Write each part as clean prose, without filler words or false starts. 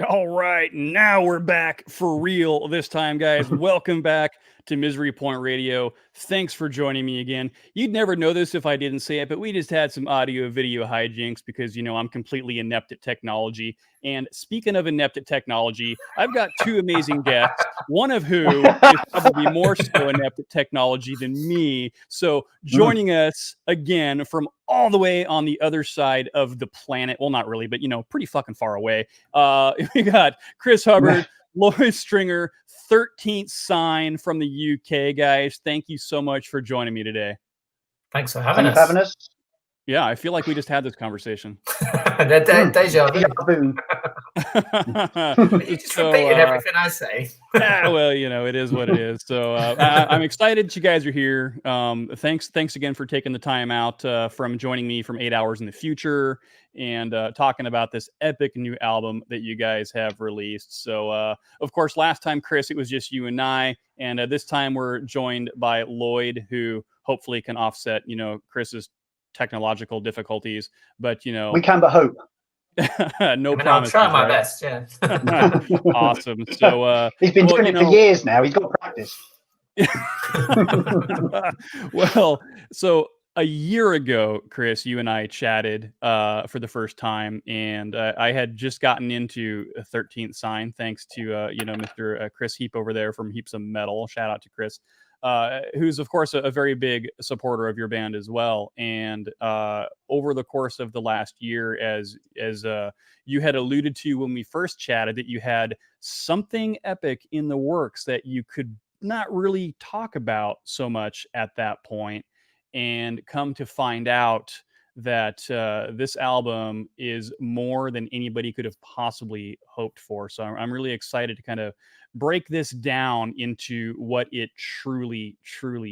All right, now we're back for real this time, guys. Welcome back to Misery Point Radio. Thanks for joining me again. You'd never know this if I didn't say it, but we just had some audio video hijinks because, I'm completely inept at technology. And speaking of inept at technology, I've got two amazing guests, one of who is probably more so inept at technology than me. So joining us again from all the way on the other side of the planet. Well, not really, but, pretty fucking far away. We got Chris Hubbard, Lloyd Stringer, 13th sign from the UK, guys. Thank you so much for joining me today. Thanks for having us. Yeah, I feel like we just had this conversation. Deja vu. You just repeated everything I say. Well, it is what it is. So I'm excited you guys are here. Thanks again for taking the time out from joining me from 8 hours in the future and talking about this epic new album that you guys have released. So, of course, last time, Chris, it was just you and I. And this time we're joined by Lloyd, who hopefully can offset, Chris's technological difficulties, but we can but hope. No promises. I'll try my best. Yeah. Awesome. So he's been doing it for years now. He's got practice. Well, so a year ago, Chris, you and I chatted for the first time, and I had just gotten into 13th sign thanks to Mr. Chris Heap over there from Heaps of Metal. Shout out to Chris. Who's of course a very big supporter of your band as well. And over the course of the last year, as you had alluded to when we first chatted, that you had something epic in the works that you could not really talk about so much at that point, and come to find out that this album is more than anybody could have possibly hoped for. So I'm really excited to kind of break this down into what it truly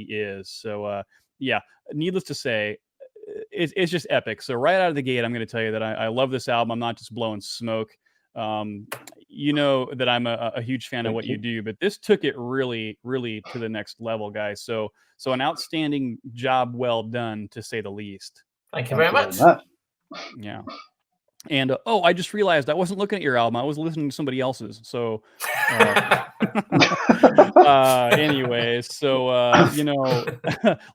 is. So yeah, needless to say, it's just epic. So right out of the gate, I'm going to tell you that I love this album. I'm not just blowing smoke. You know that I'm a huge fan of what you do, but this took it really to the next level, guys. So an outstanding job, well done, to say the least. Thank you very much. Yeah. And I just realized I wasn't looking at your album. I was listening to somebody else's. So anyways, so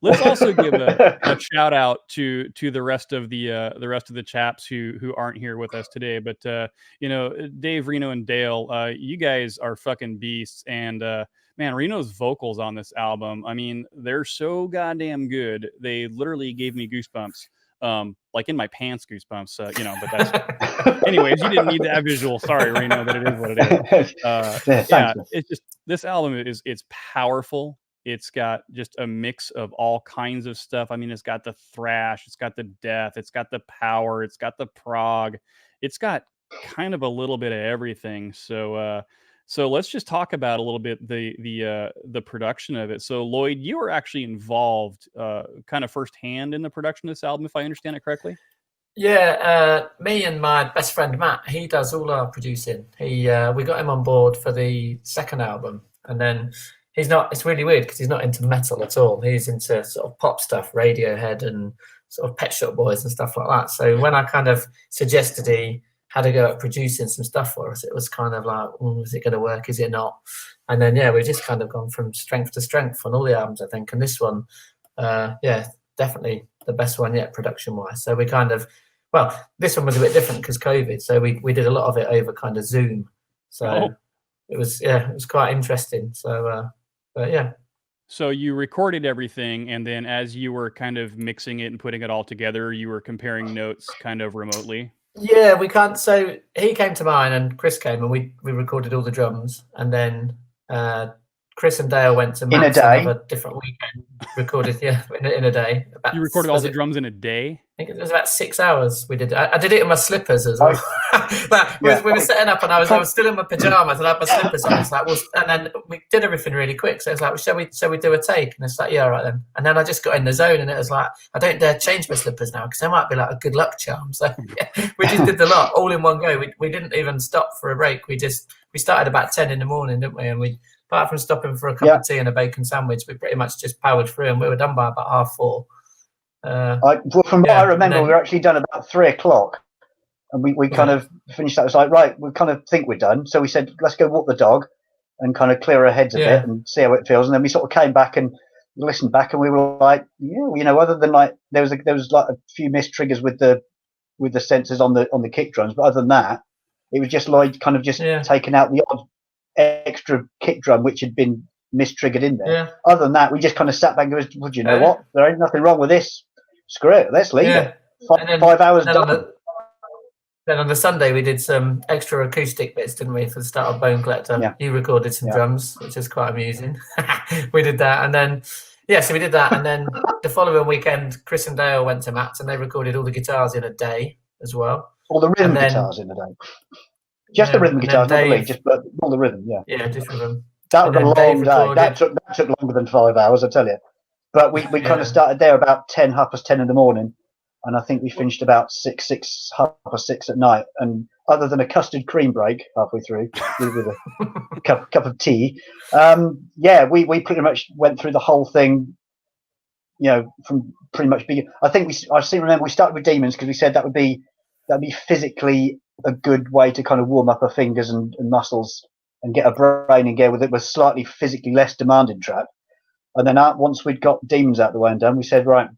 let's also give a shout out to the rest of the chaps who aren't here with us today. But Dave, Reno, and Dale, you guys are fucking beasts. And man, Reno's vocals on this album, I mean, they're so goddamn good. They literally gave me goosebumps. Like in my pants goosebumps, but that's anyways, you didn't need that visual. Sorry, Reno, but it is what it is. Yeah, it's just, this album it's powerful. It's got just a mix of all kinds of stuff. I mean, it's got the thrash, it's got the death, it's got the power, it's got the prog, it's got kind of a little bit of everything. So let's just talk about a little bit the production of it. So Lloyd, you were actually involved kind of firsthand in the production of this album, if I understand it correctly. Yeah, me and my best friend Matt, he does all our producing. We got him on board for the second album, and then it's really weird because he's not into metal at all. He's into sort of pop stuff, Radiohead and sort of Pet Shop Boys and stuff like that. So when I kind of suggested he had to go at producing some stuff for us, it was kind of like, is it going to work? Is it not? And then, we've just kind of gone from strength to strength on all the albums, I think. And this one, definitely the best one yet, production-wise. So we kind of, this one was a bit different because COVID. So we did a lot of it over kind of Zoom. So it was quite interesting. So, but yeah. So you recorded everything, and then as you were kind of mixing it and putting it all together, you were comparing notes kind of remotely? Yeah, we can't. So he came to mine and Chris came, and we recorded all the drums, and then Chris and Dale went to Matt's a different weekend, recorded in a day. You recorded all the drums in a day? I think it was about 6 hours. We did. I did it in my slippers as well. We were setting up, and I was still in my pajamas, and I had my slippers on. It's like, and then we did everything really quick. So it's like, shall we do a take? And it's like, yeah, all right then. And then I just got in the zone, and it was like, I don't dare change my slippers now because they might be like a good luck charm. So we just did the lot all in one go. We didn't even stop for a break. We started about 10 in the morning, didn't we? And apart from stopping for a cup of tea and a bacon sandwich, we pretty much just powered through, and we were done by about 4:30. From what I remember, we were actually done about 3:00. And we kind of finished that. It was like, right, we kind of think we're done. So we said, let's go walk the dog and kind of clear our heads a bit and see how it feels. And then we sort of came back and listened back, and we were like, yeah, other than like there was like a few missed triggers with the sensors on the kick drums, but other than that, it was just Lloyd kind of just taking out the odd extra kick drum which had been mistriggered in there. Yeah. Other than that, we just kind of sat back and goes, well, you know what? There ain't nothing wrong with this. Screw it. Let's leave it. 5 hours done. Then on the Sunday, we did some extra acoustic bits, didn't we, for the start of Bone Collector? Yeah. You recorded some drums, which is quite amusing. We did that. And then, so we did that. And then the following weekend, Chris and Dale went to Matt's and they recorded all the guitars in a day as well. All the rhythm guitars in a day. Just the rhythm guitars, not the lead, just all the rhythm, Yeah, just rhythm. That was a long day. That took longer than 5 hours, I tell you. But we kind of started there about 10:30 in the morning. And I think we finished about 6:30 at night. And other than a custard cream break halfway through with a cup of tea, we pretty much went through the whole thing, from pretty much beginning. I remember we started with Demons because we said that'd be physically a good way to kind of warm up our fingers and muscles and get a brain in gear with it, with slightly physically less demanding track. And then once we'd got Demons out of the way and done, we said, right,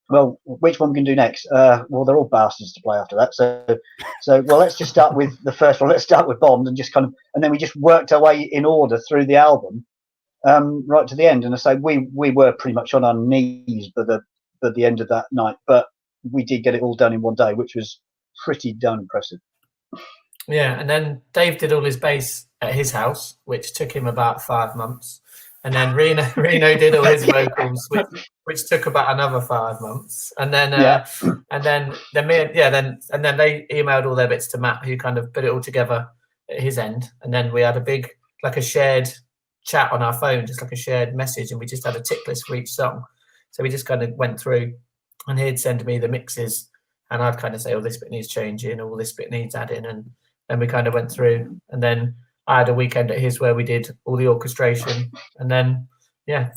well, which one we can do next? Well, they're all bastards to play after that. So well, let's just start with the first one. Let's start with Bond and and then we just worked our way in order through the album, right to the end. And I say we were pretty much on our knees by the end of that night, but we did get it all done in one day, which was pretty darn impressive. Yeah, and then Dave did all his bass at his house, which took him about 5 months. And then Reno did all his vocals, which took about another 5 months. And then and then they emailed all their bits to Matt, who kind of put it all together at his end. And then we had a big, like a shared chat on our phone, just like a shared message, and we just had a tick list for each song. So we just kind of went through, and he'd send me the mixes, and I'd kind of say, oh, this bit needs changing, or this bit needs adding, and then we kind of went through, and then I had a weekend at his where we did all the orchestration, and then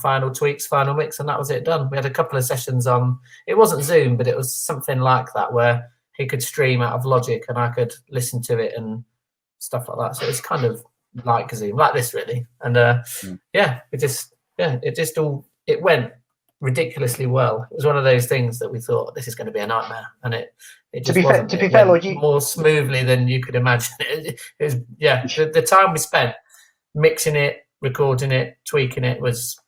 final tweaks, final mix, and that was it done. We had a couple of sessions on. It wasn't Zoom, but it was something like that where he could stream out of Logic and I could listen to it and stuff like that. So it's kind of like Zoom, like this really. And it went ridiculously well. It was one of those things that we thought this is going to be a nightmare, and it just wasn't. To be fair, Lloyd, more smoothly than you could imagine. It was the time we spent mixing it, recording it, tweaking it was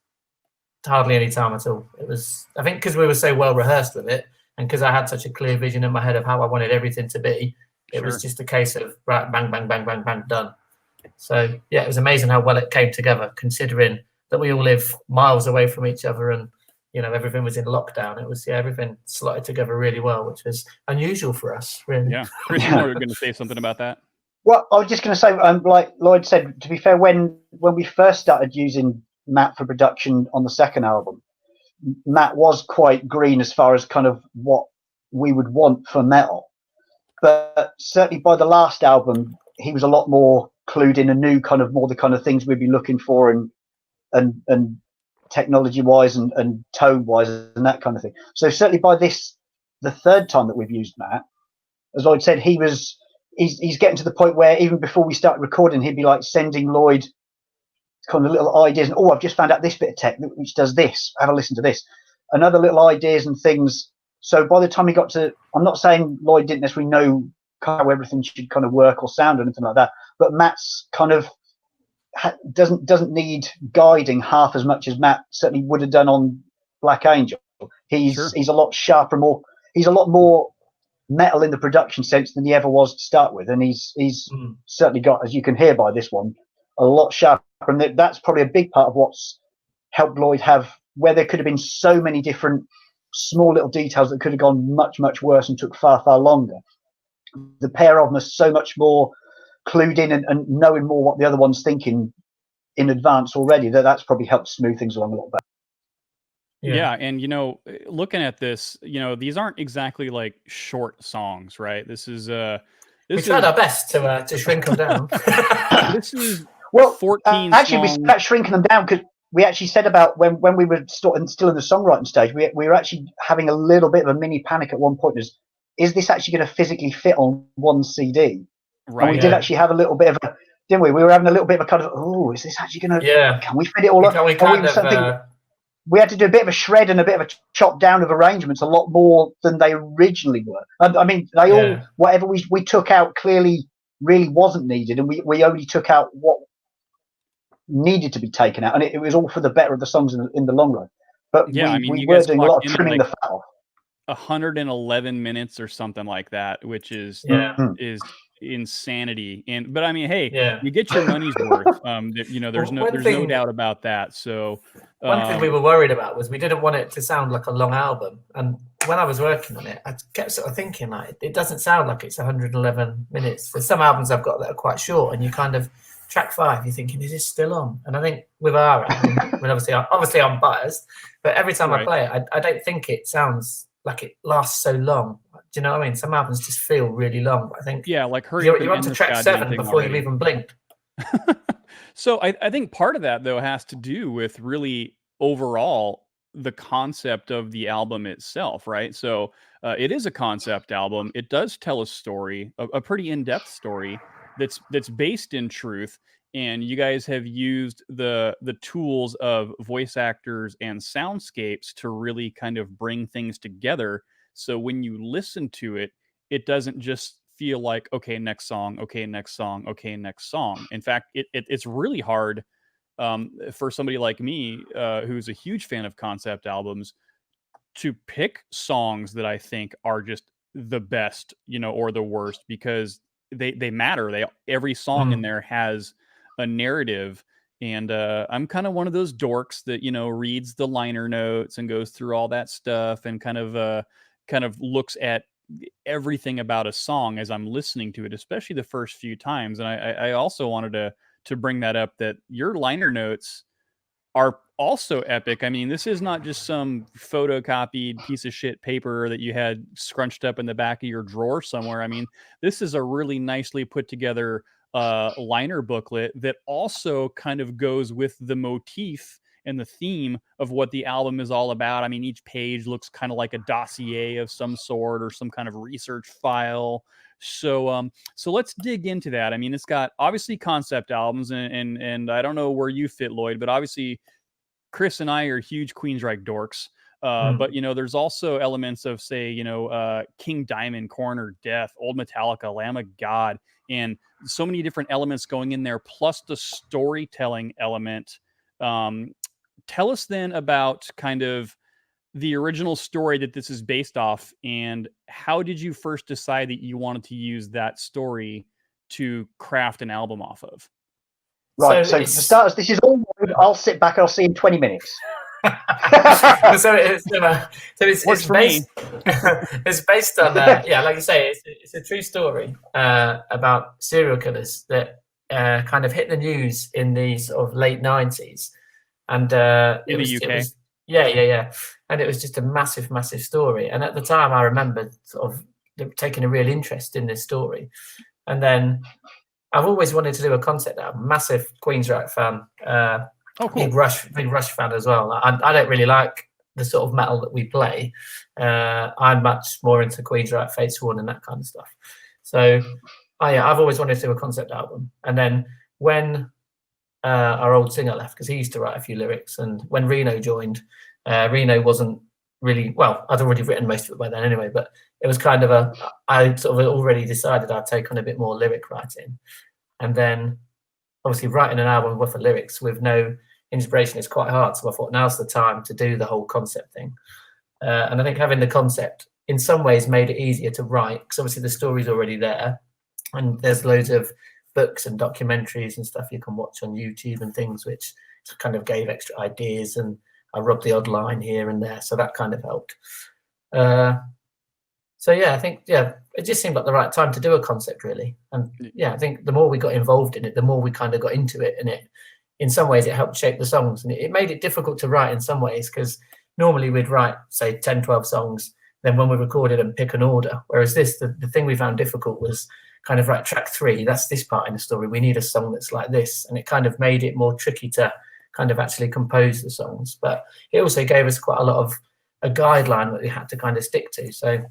hardly any time at all. It was, I think, because we were so well rehearsed with it, and because I had such a clear vision in my head of how I wanted everything to be. It was just a case of right, bang, bang, bang, bang, bang, done. So it was amazing how well it came together, considering that we all live miles away from each other and everything was in lockdown. It was everything slotted together really well, which was unusual for us, really. Yeah, Chris, you were going to say something about that. Well, I was just going to say, like Lloyd said, to be fair, when we first started using Matt for production on the second album, Matt was quite green as far as kind of what we would want for metal. But certainly by the last album, he was a lot more clued in and knew kind of more the kind of things we'd be looking for and technology-wise and tone-wise and that kind of thing. So certainly by the third time that we've used Matt, as Lloyd said, he's getting to the point where even before we started recording, he'd be like sending Lloyd kind of little ideas. And, I've just found out this bit of tech which does this. Have a listen to this. And other little ideas and things. So by the time he got to, I'm not saying Lloyd didn't necessarily know how everything should kind of work or sound or anything like that, but Matt's kind of doesn't need guiding half as much as Matt certainly would have done on Black Angel. He's a lot sharper, he's a lot more metal in the production sense than he ever was to start with, and he's certainly got, as you can hear by this one, a lot sharper, and that's probably a big part of what's helped Lloyd have, where there could have been so many different small little details that could have gone much, much worse and took far, far longer. The pair of them are so much more clued in and knowing more what the other one's thinking in advance already, that's probably helped smooth things along a lot better. Yeah, and looking at this, these aren't exactly like short songs, right? This is we tried our best to shrink them down. This is 14 actually songs. We started shrinking them down because we actually said about when we were still in the songwriting stage, we were actually having a little bit of a mini panic at one point. As is this actually going to physically fit on one CD? Right. And we did actually have a little bit of a, didn't we? We were having a little bit of a kind of, oh, is this actually going to, can we fit it all up? We had to do a bit of a shred and a bit of a chop down of arrangements, a lot more than they originally were. I mean, they all, whatever we took out clearly really wasn't needed, and we only took out what needed to be taken out, and it was all for the better of the songs in the long run. But we were doing a lot of trimming the fat off. 111 minutes or something like that, which is insanity. But I mean, hey, you get your money's worth. You know, there's no doubt about that. So one thing we were worried about was we didn't want it to sound like a long album. And when I was working on it, I kept sort of thinking, like, it doesn't sound like it's 111 minutes. There's some albums I've got that are quite short, and you kind of track 5, you're thinking, is this still on? And I think with our album, I mean, obviously I'm biased, but every time I play it, I don't think it sounds like it lasts so long. Do you know what I mean? Some albums just feel really long. But I think like you're on to track 7 before you've even blinked. So I think part of that, though, has to do with really overall the concept of the album itself, right? So it is a concept album. It does tell a story, a pretty in-depth story that's based in truth. And you guys have used the tools of voice actors and soundscapes to really kind of bring things together. So when you listen to it, it doesn't just feel like, okay, next song, okay, next song, okay, next song. In fact, it's really hard for somebody like me, who's a huge fan of concept albums, to pick songs that I think are just the best, you know, or the worst, because they matter. Every song in there has a narrative. And I'm kind of one of those dorks that, you know, reads the liner notes and goes through all that stuff and kind of looks at everything about a song as I'm listening to it, especially the first few times. And I also wanted to bring that up, that your liner notes are also epic. I mean, this is not just some photocopied piece of shit paper that you had scrunched up in the back of your drawer somewhere. I mean, this is a really nicely put together liner booklet that also kind of goes with the motif and the theme of what the album is all about. I mean, each page looks kind of like a dossier of some sort or some kind of research file. So let's dig into that. I mean, it's got obviously concept albums, and I don't know where you fit, Lloyd, but obviously Chris and I are huge Queensryche dorks. But, you know, there's also elements of, say, you know, King Diamond, Coroner Death, Old Metallica, Lamb of God, and so many different elements going in there, plus the storytelling element. Tell us then about kind of the original story that this is based off, and how did you first decide that you wanted to use that story to craft an album off of? Right, so for starters, this is all good. I'll sit back, I'll see you in 20 minutes. So it's based, it's based on like you say, it's a true story about serial killers that kind of hit the news in the sort of late 90s, and in the UK. And it was just a massive story. And at the time, I remember sort of taking a real interest in this story. And then I've always wanted to do a concept album. Massive Queensryche fan. Cool. Big Rush fan as well. I don't really like the sort of metal that we play. I'm much more into Queensryche, Fate Sworn, and that kind of stuff. So, I've always wanted to do a concept album. And then when our old singer left, because he used to write a few lyrics, and when Reno joined, Reno wasn't really, well, I'd already written most of it by then anyway, but it was kind of I sort of already decided I'd take on a bit more lyric writing. And then obviously writing an album worth of lyrics with no inspiration is quite hard. So I thought now's the time to do the whole concept thing. And I think having the concept in some ways made it easier to write, because obviously the story's already there, and there's loads of books and documentaries and stuff you can watch on YouTube and things, which kind of gave extra ideas, and I rubbed the odd line here and there, so that kind of helped. I think it just seemed like the right time to do a concept, really. And I think the more we got involved in it, the more we kind of got into it, and it, in some ways, it helped shape the songs, and it made it difficult to write in some ways, because normally we'd write, say, 10, 12 songs, then when we recorded and pick an order. Whereas this, the thing we found difficult was kind of like track 3, that's this part in the story, we need a song that's like this, and it kind of made it more tricky to kind of actually compose the songs. But it also gave us quite a lot of a guideline that we had to kind of stick to. So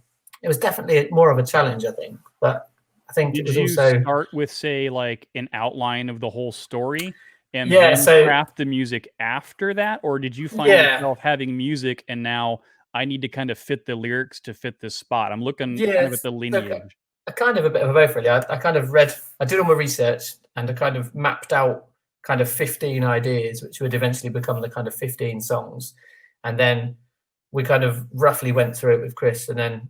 it was definitely more of a challenge, I think. But I think it Did was you also start with, say, like an outline of the whole story and Yeah, then so- craft the music after that? Or did you find Yeah. yourself having music and now I need to kind of fit the lyrics to fit this spot? I'm looking kind of Yes, at the look, lineage. a kind of a bit of both, really. I kind of I did all my research, and I kind of mapped out kind of 15 ideas, which would eventually become the kind of 15 songs. And then we kind of roughly went through it with Chris, and then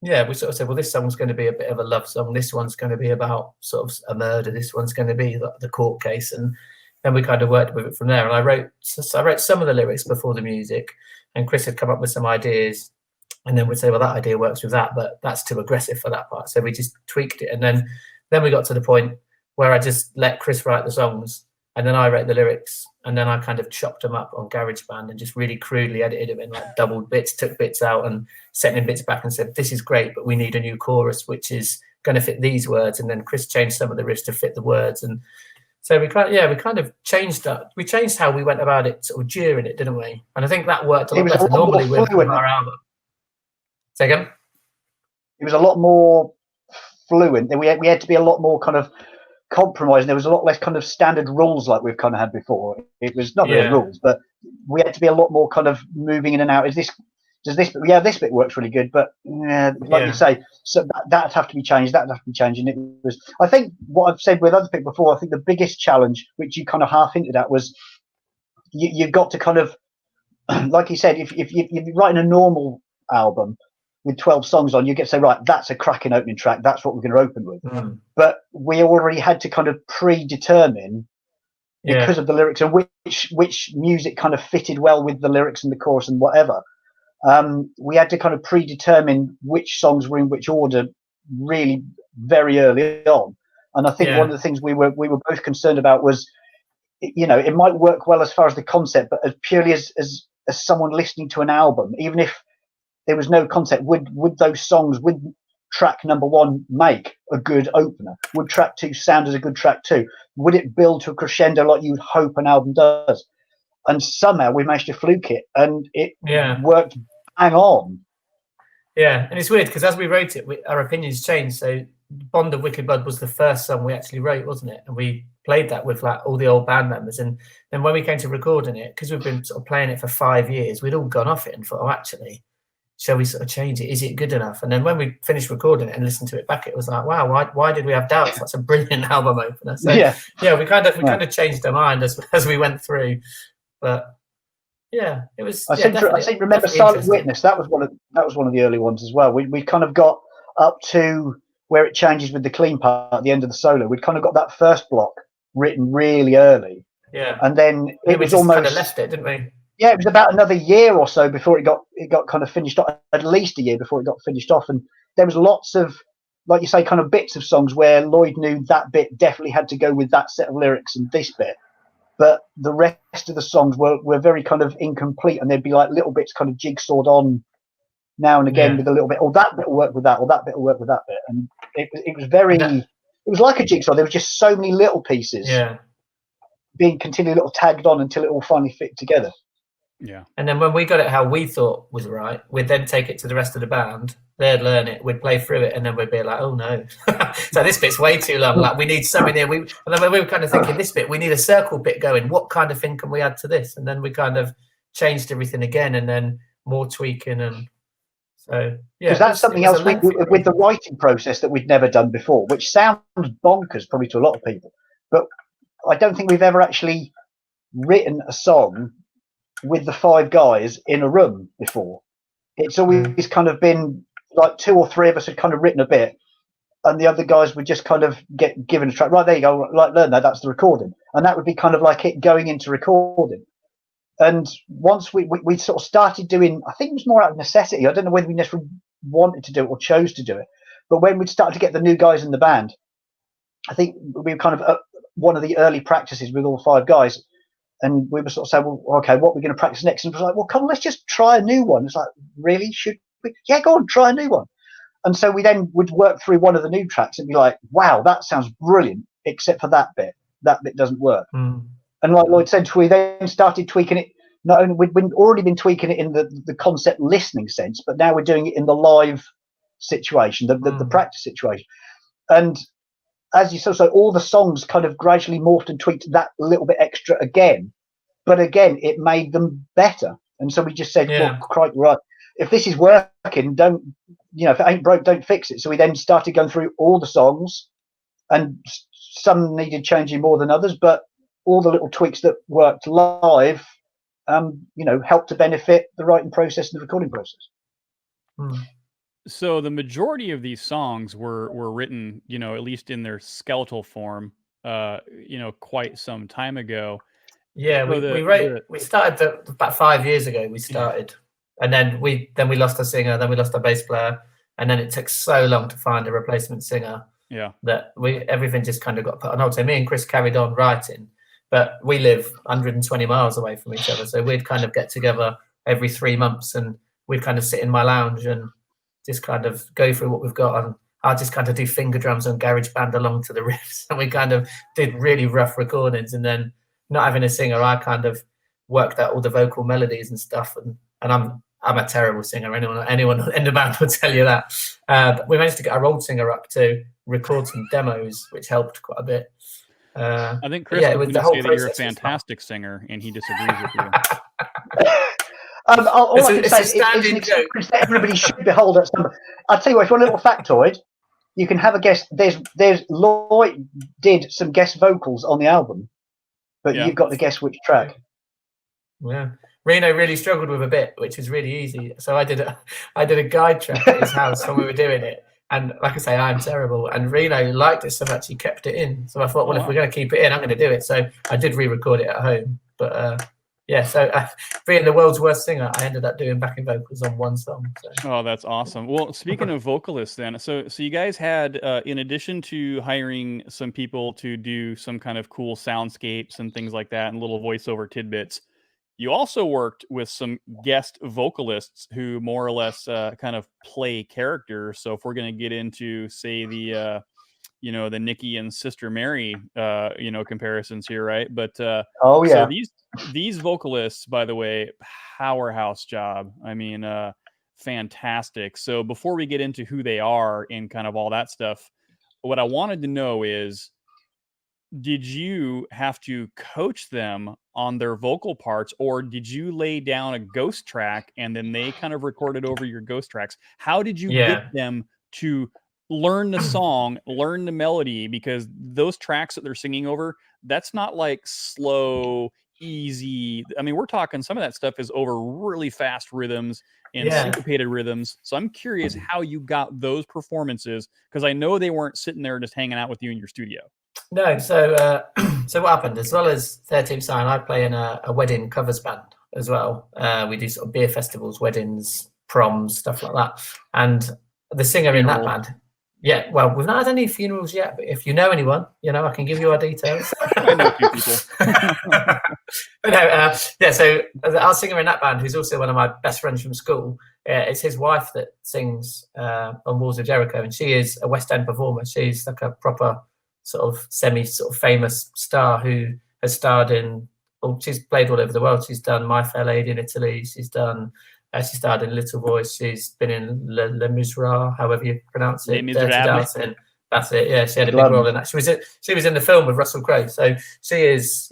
yeah, we sort of said, well, this song's going to be a bit of a love song. This one's going to be about sort of a murder. This one's going to be the court case, and then we kind of worked with it from there. And I wrote some of the lyrics before the music, and Chris had come up with some ideas. And then we'd say, well, that idea works with that, but that's too aggressive for that part. So we just tweaked it. And then we got to the point where I just let Chris write the songs, and then I wrote the lyrics, and then I kind of chopped them up on GarageBand and just really crudely edited them in like doubled bits, took bits out and sent in bits back and said, this is great, but we need a new chorus, which is going to fit these words. And then Chris changed some of the riffs to fit the words. And so we kind of changed that. We changed how we went about it sort of during it, didn't we? And I think that worked a lot better normally with our album. Say again? It was a lot more fluent. We had to be a lot more kind of compromised. There was a lot less kind of standard rules like we've kind of had before. It was not really rules, but we had to be a lot more kind of moving in and out. This bit works really good, but you say, so that'd have to be changed. That'd have to be changed. And it was, I think, what I've said with other people before. I think the biggest challenge, which you kind of half hinted at, was you've got to kind of, like you said, if you're writing a normal album with 12 songs on, you get to say, right, that's a cracking opening track, that's what we're going to open with. But we already had to kind of predetermine, because of the lyrics and which music kind of fitted well with the lyrics and the chorus and whatever. We had to kind of predetermine which songs were in which order really very early on. And I think one of the things we were both concerned about was, it might work well as far as the concept, but as purely as someone listening to an album, even if there was no concept, would those songs, would track number 1 make a good opener? Would track 2 sound as a good track 2? Would it build to a crescendo like you'd hope an album does? And somehow we managed to fluke it, and it worked bang on. Yeah, and it's weird because as we wrote it, our opinions changed. So Bond of Wicked Blood was the first song we actually wrote, wasn't it? And we played that with like all the old band members. And then when we came to recording it, because we've been sort of playing it for 5 years, we'd all gone off it and thought, oh, actually, shall we sort of change it? Is it good enough? And then when we finished recording it and listened to it back, it was like, wow, why did we have doubts? That's a brilliant album opener. So we kind of changed our mind as we went through. But yeah, it was. I think remember Silent Witness. That was one of the early ones as well. We kind of got up to where it changes with the clean part at the end of the solo. We'd kind of got that first block written really early. Yeah, and then it was almost kind of left it, didn't we? Yeah, it was about another year or so before it got kind of finished off. At least a year before it got finished off, and there was lots of, like you say, kind of bits of songs where Lloyd knew that bit definitely had to go with that set of lyrics and this bit, but the rest of the songs were very kind of incomplete, and there'd be like little bits kind of jigsawed on now and again with a little bit. Oh, that bit will work with that, or that bit will work with that bit, and it was very. It was like a jigsaw. There was just so many little pieces, being continually little tagged on until it all finally fit together. Yeah. And then when we got it how we thought was right, we'd then take it to the rest of the band. They'd learn it. We'd play through it, and then we'd be like, "Oh no, so this bit's way too long. Like we need something here." And then we were kind of thinking, "This bit, we need a circle bit going. What kind of thing can we add to this?" And then we kind of changed everything again, and then more tweaking, and so because that's something else with the writing process that we'd never done before, which sounds bonkers probably to a lot of people, but I don't think we've ever actually written a song with the 5 guys in a room before. It's always kind of been like 2 or 3 of us had kind of written a bit, and the other guys would just kind of get given a track. Right, there you go. Like, learn that. That's the recording, and that would be kind of like it going into recording. And once we sort of started doing, I think it was more out of necessity. I don't know whether we necessarily wanted to do it or chose to do it, but when we'd started to get the new guys in the band, I think we were kind of at one of the early practices with all 5 guys. And we were sort of saying, well, okay, what are we going to practice next? And it was like, well, come on, let's just try a new one. It's like, really? Should we? Yeah, go on, try a new one. And so we then would work through one of the new tracks and be like, wow, that sounds brilliant, except for that bit. That bit doesn't work. And like Lloyd said, we then started tweaking it. Not only we'd already been tweaking it in the concept listening sense, but now we're doing it in the live situation, the practice situation. And as you said, so all the songs kind of gradually morphed and tweaked that little bit extra again. But again, it made them better. And so we just said, well, quite right. If this is working, don't, if it ain't broke, don't fix it. So we then started going through all the songs, and some needed changing more than others, but all the little tweaks that worked live, helped to benefit the writing process and the recording process. So the majority of these songs were written, at least in their skeletal form, quite some time ago. Yeah, so we started about 5 years ago. We started, and then we lost our singer, then we lost our bass player, and then it took so long to find a replacement singer. Yeah, that everything just kind of got put on hold. So me and Chris carried on writing, but we live 120 miles away from each other, so we'd kind of get together every 3 months, and we'd kind of sit in my lounge and just kind of go through what we've got, and I'll just kind of do finger drums on GarageBand along to the riffs, and we kind of did really rough recordings. And then, not having a singer, I kind of worked out all the vocal melodies and stuff, and I'm a terrible singer. Anyone in the band will tell you that. But we managed to get our old singer up to record some demos, which helped quite a bit. I think Chris would say that you're a fantastic singer, and he disagrees with you. All I can say is it's an experience that everybody should behold at some. I'll tell you what, if you want a little factoid, you can have a guess. There's Lloyd did some guest vocals on the album, but you've got to guess which track. Yeah. Reno really struggled with a bit, which was really easy. So I did a guide track at his house when we were doing it. And like I say, I'm terrible. And Reno liked it so much he kept it in. So I thought, well, if we're going to keep it in, I'm going to do it. So I did re-record it at home. But so being the world's worst singer, I ended up doing backing vocals on one song. So. Oh, that's awesome. Well, speaking of vocalists then, so you guys had, in addition to hiring some people to do some kind of cool soundscapes and things like that and little voiceover tidbits, you also worked with some guest vocalists who more or less kind of play characters. So if we're going to get into, say, the Nikki and Sister Mary, comparisons here, right? But so these vocalists, by the way, powerhouse job. I mean, fantastic. So before we get into who they are and kind of all that stuff, what I wanted to know is, did you have to coach them on their vocal parts, or did you lay down a ghost track and then they kind of recorded over your ghost tracks? How did you get them to learn the song, learn the melody? Because those tracks that they're singing over, that's not like slow, easy. I mean, we're talking some of that stuff is over really fast rhythms and syncopated rhythms. So I'm curious how you got those performances, because I know they weren't sitting there just hanging out with you in your studio. No, so what happened, as well as 13th Sign, I play in a wedding covers band as well. We do sort of beer festivals, weddings, proms, stuff like that. And the singer in that band, well, we've not had any funerals yet, but if you know anyone, I can give you our details. I know a few people. But so our singer in that band, who's also one of my best friends from school, it's his wife that sings on Walls of Jericho, and she is a West End performer. She's like a proper sort of famous star who has starred in, she's played all over the world. She's done My Fair Lady in Italy. She's done, she starred in Little Voice. She's been in Les Miserables, however you pronounce it. Dirty Dancing. That's it. Yeah, she had a big role in that. She was in the film with Russell Crowe. So she is,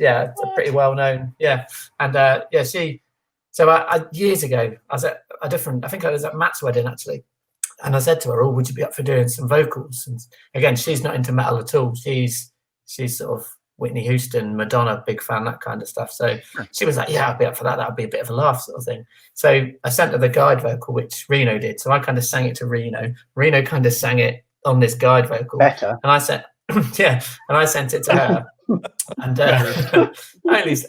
pretty well known. Yeah, and she. So I years ago, I was at I think I was at Matt's wedding actually. And I said to her, would you be up for doing some vocals? And again, she's not into metal at all. She's sort of Whitney Houston, Madonna, big fan, that kind of stuff. So she was like, yeah, I'd be up for that. That would be a bit of a laugh sort of thing. So I sent her the guide vocal, which Reno did. So I kind of sang it to Reno. Reno kind of sang it on this guide vocal. Better. And I sent, and I sent it to her. And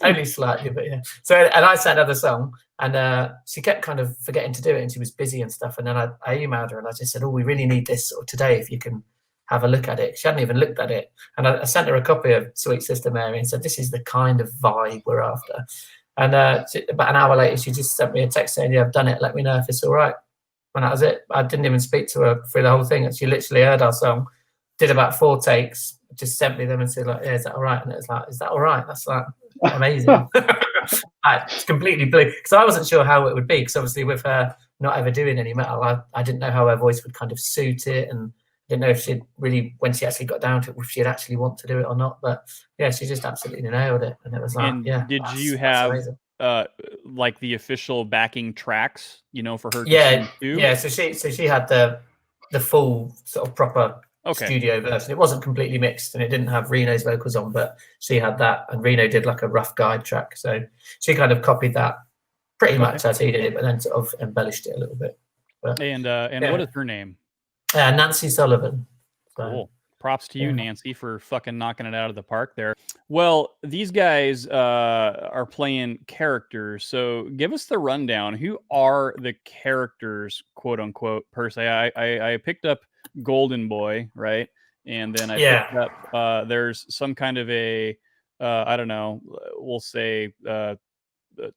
only slightly, but yeah. So, and I sent her the song, and she kept kind of forgetting to do it, and she was busy and stuff. And then I emailed her, and I just said, we really need this sort of today, if you can have a look at it. She hadn't even looked at it, and I sent her a copy of Sweet Sister Mary and said, this is the kind of vibe we're after. And about an hour later, she just sent me a text saying, I've done it, let me know if it's all right. And that was it. I didn't even speak to her through the whole thing, and she literally heard our song, did about 4 takes, just sent me them and said, is that all right? And it was like, is that all right? That's like amazing. It's completely blew, because I wasn't sure how it would be, because obviously with her not ever doing any metal. I didn't know how her voice would kind of suit it, and didn't know if she'd really, when she actually got down to it, if she'd actually want to do it or not. But yeah, she just absolutely nailed it, and it was like, And yeah. did you that's have amazing. like the official backing tracks, for her to Yeah, sing too? yeah. So she had the full sort of proper studio version. It wasn't completely mixed, and it didn't have Reno's vocals on, but she had that, and Reno did like a rough guide track. So she kind of copied that pretty much as he did it, but then sort of embellished it a little bit. But, And what is her name? Nancy Sullivan. So, cool. Props to you, Nancy, for fucking knocking it out of the park there. Well, these guys are playing characters. So give us the rundown. Who are the characters, quote unquote, per se? I picked up Golden Boy, right? And then I picked up, there's some kind of a, I don't know, we'll say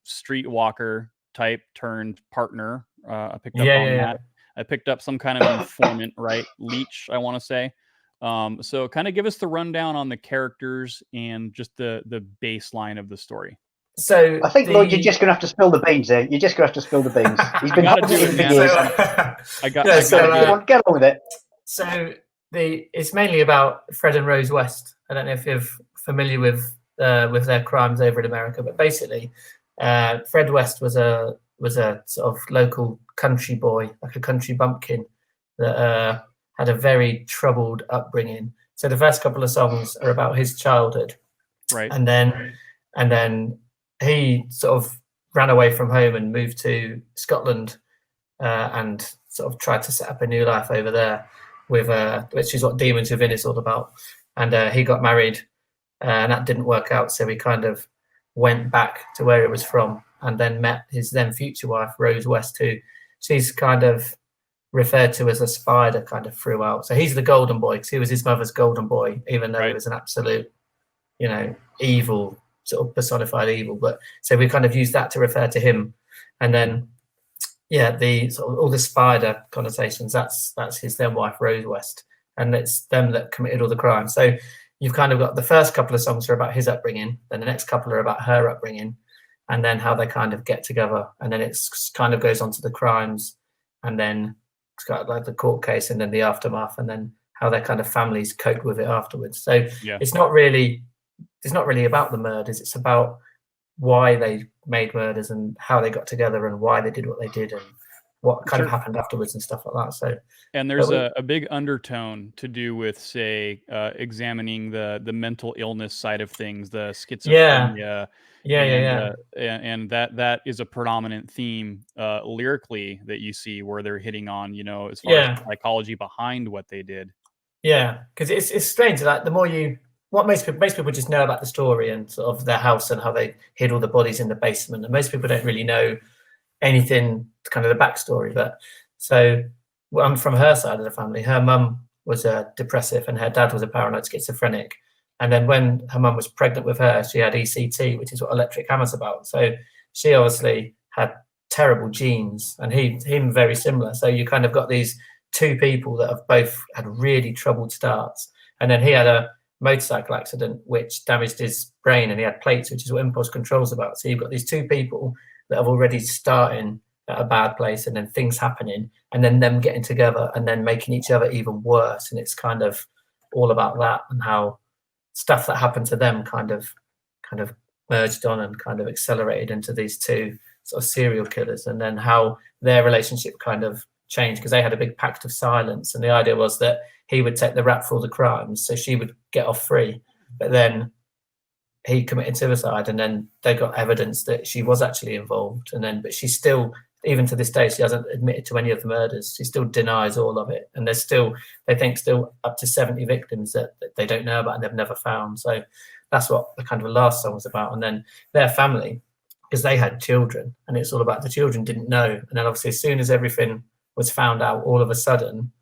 streetwalker type turned partner. I picked up on that. I picked up some kind of informant, right? Leech, I want to say. So kind of give us the rundown on the characters and just the baseline of the story. So I think, Lloyd, you're just going to have to spill the beans here. You're just going to have to spill the beans. He's been gotta do it, for man. years. Get on with it. So it's mainly about Fred and Rose West. I don't know if you're familiar with their crimes over in America, but basically, Fred West was a sort of local country boy, like a country bumpkin that had a very troubled upbringing. So the first couple of songs are about his childhood, right? And then he sort of ran away from home and moved to Scotland, and sort of tried to set up a new life over there, with which is what Demons Within is all about. And he got married, and that didn't work out. So he kind of went back to where he was from, and then met his then future wife, Rose West, who she's kind of referred to as a spider kind of throughout. So he's the golden boy because he was his mother's golden boy, even though he was an absolute, evil, sort of personified evil. But so we kind of use that to refer to him. And then, the sort of all the spider connotations, that's his then wife, Rose West. And it's them that committed all the crimes. So you've kind of got the first couple of songs are about his upbringing, then the next couple are about her upbringing, and then how they kind of get together. And then it's kind of goes on to the crimes, and then it's got like the court case, and then the aftermath, and then how their kind of families cope with it afterwards. So it's not really about the murders. It's about why they made murders and how they got together and why they did what they did and what kind of happened afterwards and stuff like that. So, and there's a big undertone to do with, say, examining the mental illness side of things, the schizophrenia. And that is a predominant theme lyrically that you see where they're hitting on, as far as the psychology behind what they did. Yeah, because it's strange. Like the more what most people just know about the story and sort of their house and how they hid all the bodies in the basement, and most people don't really know anything kind of the backstory. But so I'm from her side of the family. Her mum was depressive and her dad was a paranoid schizophrenic. And then when her mum was pregnant with her, she had ECT, which is what Electric Hammer's about. So she obviously had terrible genes, and him very similar. So you kind of got these two people that have both had really troubled starts. And then he had a motorcycle accident which damaged his brain, and he had plates, which is what impulse control's about. So you've got these two people that have already starting at a bad place, and then things happening, and then them getting together and then making each other even worse. And it's kind of all about that, and how stuff that happened to them kind of merged on and kind of accelerated into these two sort of serial killers, and then how their relationship kind of changed because they had a big pact of silence. And the idea was that he would take the rap for all the crimes, so she would get off free. But then he committed suicide, and then they got evidence that she was actually involved. And then, but she still, even to this day, she hasn't admitted to any of the murders. She still denies all of it. And there's still, they think still up to 70 victims that they don't know about and they've never found. So that's what the kind of last song was about. And then their family, because they had children, and it's all about the children didn't know. And then obviously as soon as everything was found out, all of a sudden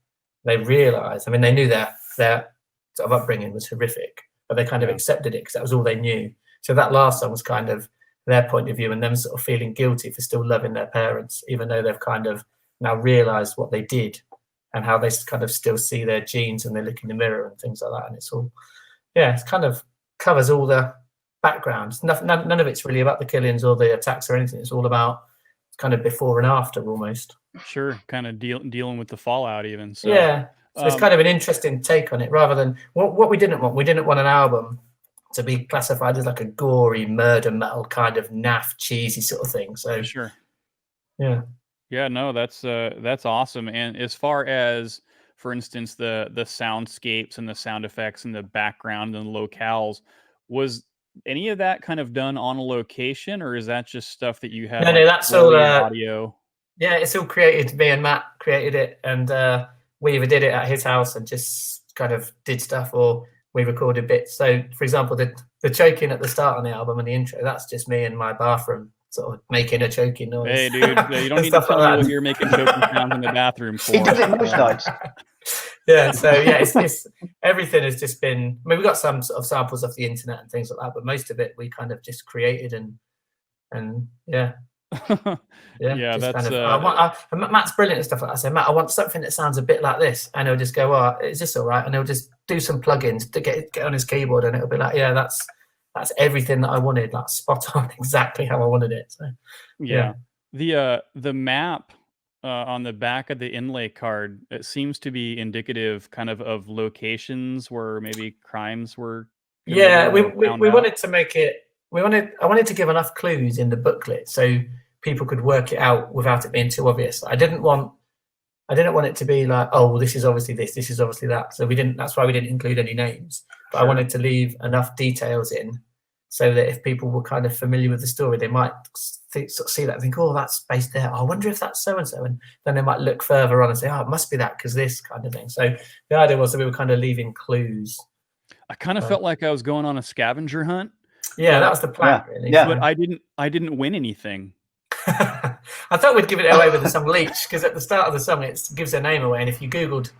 they realized, I mean, they knew their sort of upbringing was horrific, but they kind of accepted it because that was all they knew. So that last song was kind of their point of view, and them sort of feeling guilty for still loving their parents, even though they've kind of now realized what they did and how they kind of still see their genes and they look in the mirror and things like that. And it's all, it's kind of covers all the backgrounds. None of it's really about the killings or the attacks or anything. It's all about kind of before and after almost. Sure, kind of dealing with the fallout even. So Yeah, so it's kind of an interesting take on it, rather than what we didn't want. We didn't want an album to be classified as like a gory murder metal kind of naff, cheesy sort of thing. So sure. Yeah. Yeah, no, that's awesome. And as far as, for instance, the soundscapes and the sound effects and the background and the locales, was any of that kind of done on a location, or is that just stuff that you had? No, that's all audio. Yeah, it's all created. Me and Matt created it, and we either did it at his house and just kind of did stuff, or we recorded bits. So, for example, the choking at the start on the album and the intro, that's just me in my bathroom, sort of making a choking noise. Hey, dude, you don't need to tell me what you're making choking sounds in the bathroom for. He does it most nights. Yeah, so yeah, it's everything has just been. I mean, we got some sort of samples off the internet and things like that, but most of it we kind of just created and yeah. Yeah, that's kind of, Matt's brilliant and stuff like that. I say, Matt, I want something that sounds a bit like this, and he'll just go, "Oh, is this all right?" And he'll just do some plugins to get on his keyboard, and it'll be like, "Yeah, that's everything that I wanted, like spot on, exactly how I wanted it." So, yeah. The map on the back of the inlay card, it seems to be indicative, kind of locations where maybe crimes were. Yeah, we wanted to make it. I wanted to give enough clues in the booklet so people could work it out without it being too obvious. I didn't want it to be like, oh, well, this is obviously this is obviously that. So that's why we didn't include any names. But sure. I wanted to leave enough details in so that if people were kind of familiar with the story, they might sort of see that and think, oh, that's based there. I wonder if that's so-and-so. And then they might look further on and say, oh, it must be that because this kind of thing. So the idea was that we were kind of leaving clues. I kind of felt like I was going on a scavenger hunt. Yeah, that was the plan, really. Yeah. But I didn't win anything. I thought we'd give it away with the song Leach, because at the start of the song it gives her name away, and if you googled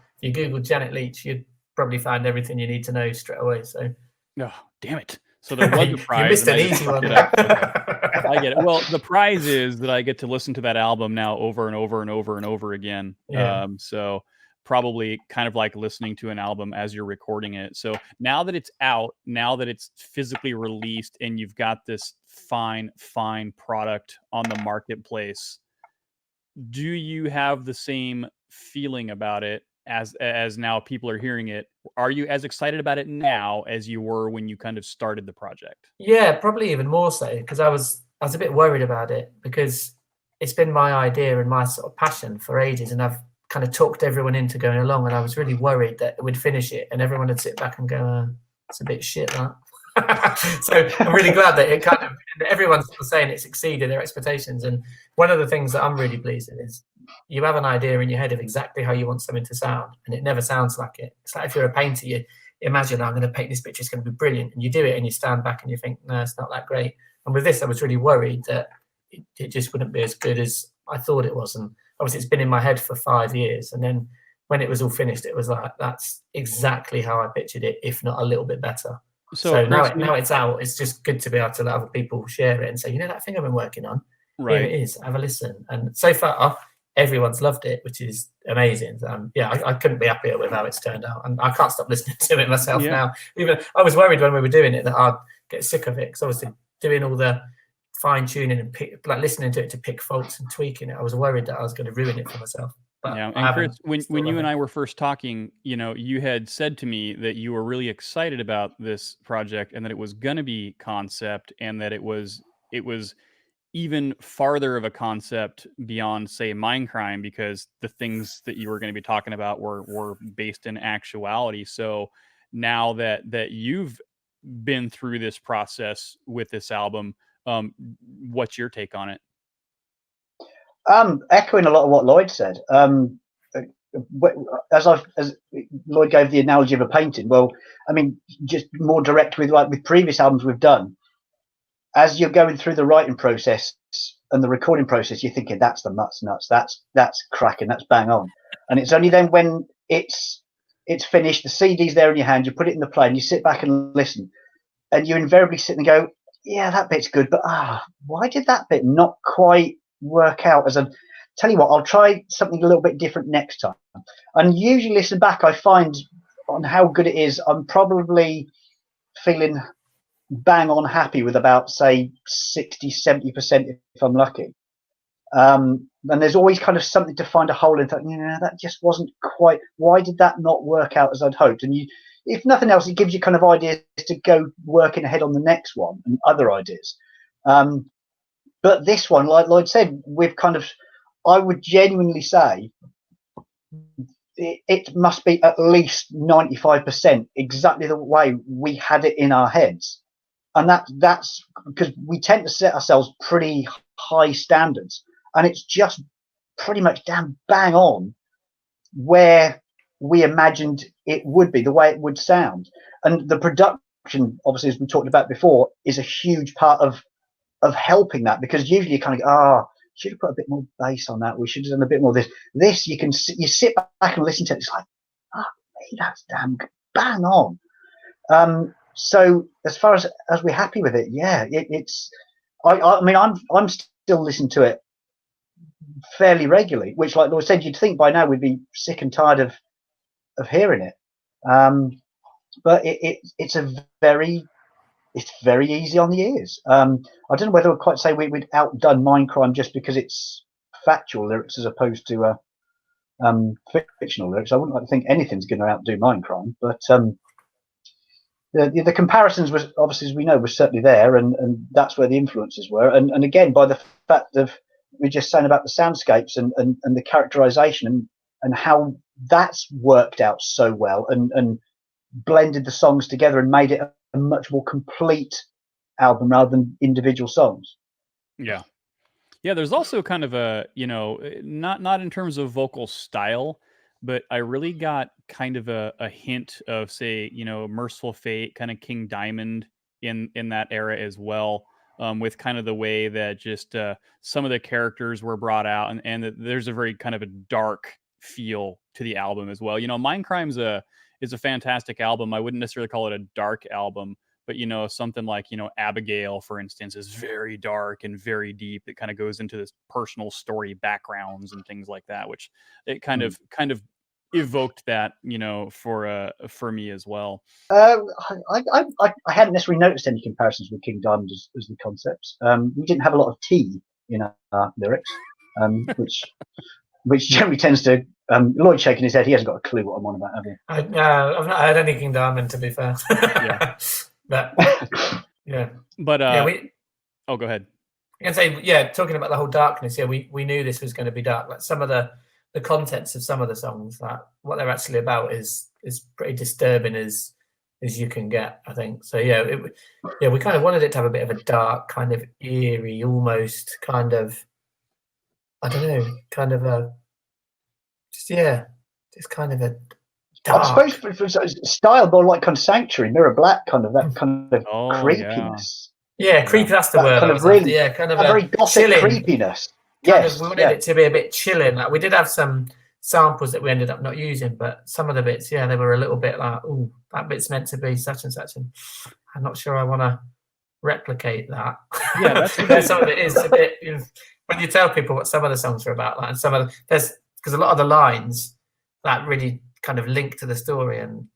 Janet Leach, you'd probably find everything you need to know straight away. So, oh, damn it! So there was a prize. You missed an easy one. I get it. Well, the prize is that I get to listen to that album now over and over and over and over again. Yeah. So probably kind of like listening to an album as you're recording it. So now that it's out, now that it's physically released, and you've got this fine product on the marketplace, do you have the same feeling about it as now people are hearing it? Are you as excited about it now as you were when you kind of started the project? Yeah, probably even more so, because I was a bit worried about it, because it's been my idea and my sort of passion for ages, and I've kind of talked everyone into going along, and I was really worried that we'd finish it and everyone would sit back and go, it's a bit shit, that. So I'm really glad that it kind of, everyone's saying it's exceeded their expectations. And one of the things that I'm really pleased with is you have an idea in your head of exactly how you want something to sound, and it never sounds like it. It's like if you're a painter, you imagine, I'm going to paint this picture, it's going to be brilliant, and you do it and you stand back and you think, no, it's not that great. And with this, I was really worried that it just wouldn't be as good as I thought it was. And obviously it's been in my head for 5 years, and then when it was all finished, it was like, that's exactly how I pictured it, if not a little bit better. So now it's out. It's just good to be able to let other people share it and say, you know, that thing I've been working on, right, here it is, have a listen. And so far, everyone's loved it, which is amazing. I couldn't be happier with how it's turned out, and I can't stop listening to it myself now. Even I was worried when we were doing it that I'd get sick of it, because obviously doing all the fine tuning and listening to it to pick faults and tweaking it, I was worried that I was going to ruin it for myself. But yeah, and Chris, when you and I were first talking, you know, you had said to me that you were really excited about this project, and that it was going to be concept, and that it was even farther of a concept beyond, say, Mindcrime, because the things that you were going to be talking about were based in actuality. So now that you've been through this process with this album, what's your take on it? Echoing a lot of what Lloyd said. As Lloyd gave the analogy of a painting, well, I mean, just more direct with previous albums we've done. As you're going through the writing process and the recording process, you're thinking, that's the nuts, that's cracking, that's bang on. And it's only then when it's finished, the CD's there in your hand, you put it in the play, and you sit back and listen, and you invariably sit and go, yeah, that bit's good, but why did that bit not quite work out? Tell you what, I'll try something a little bit different next time. And usually listen back, I find on how good it is, I'm probably feeling bang on happy with about, say, 60-70% if I'm lucky. And there's always kind of something to find a hole in. That just wasn't quite. Why did that not work out as I'd hoped? And if nothing else, it gives you kind of ideas to go working ahead on the next one and other ideas. But this one, like Lloyd said, I would genuinely say it must be at least 95% exactly the way we had it in our heads. And that's because we tend to set ourselves pretty high standards, and it's just pretty much damn bang on where we imagined it would be, the way it would sound. And the production, obviously, as we talked about before, is a huge part of helping that, because usually you kind of should have put a bit more bass on that. We should have done a bit more of this. This you sit back and listen to it. It's like, that's damn bang on. So as far as we're happy with it, yeah, it's. I mean, I'm still listening to it fairly regularly, which, like Lloyd said, you'd think by now we'd be sick and tired of hearing it. But it's very easy on the ears. I don't know whether I'd quite say we'd outdone Mindcrime just because it's factual lyrics as opposed to fictional lyrics. I wouldn't like to think anything's going to outdo Mindcrime, but the comparisons was obviously, as we know, was certainly there, and that's where the influences were. And again, by the fact of we're just saying about the soundscapes and the characterization and how that's worked out so well and blended the songs together and made it a much more complete album rather than individual songs. Yeah. There's also kind of a, not in terms of vocal style, but I really got kind of a hint of, say, Merciful Fate, kind of King Diamond in that era as well, with kind of the way that just some of the characters were brought out, and there's a very kind of a dark feel to the album as well. Mindcrime's is a fantastic album. I wouldn't necessarily call it a dark album, but something like Abigail, for instance, is very dark and very deep. It kind of goes into this personal story backgrounds and things like that, which it kind of evoked that for me as well. I hadn't necessarily noticed any comparisons with King Diamond as the concepts. We didn't have a lot of tea in our lyrics, which generally tends to. Lloyd shaking his head. He hasn't got a clue what I'm on about, have you? I've not heard any King Diamond, to be fair. Yeah. But yeah. But go ahead. I can say, talking about the whole darkness. Yeah, we knew this was going to be dark. Like some of the contents of some of the songs, like what they're actually about, is pretty disturbing as you can get, I think. So we kind of wanted it to have a bit of a dark, kind of eerie, almost kind of, I don't know, kind of a just kind of a dark. I suppose for style more like kind of Sanctuary, Mirror Black, kind of that kind of creepiness. Yeah, creepy. That's the word. Kind of really, kind of a very gothic chilling creepiness. Yes, we wanted it to be a bit chilling. Like we did have some samples that we ended up not using, but some of the bits, they were a little bit like, oh, that bit's meant to be such and such, and I'm not sure I want to replicate that. Yeah, that's some of it is a bit. When you tell people what some of the songs are about, like, and some of because a lot of the lines that really kind of link to the story, and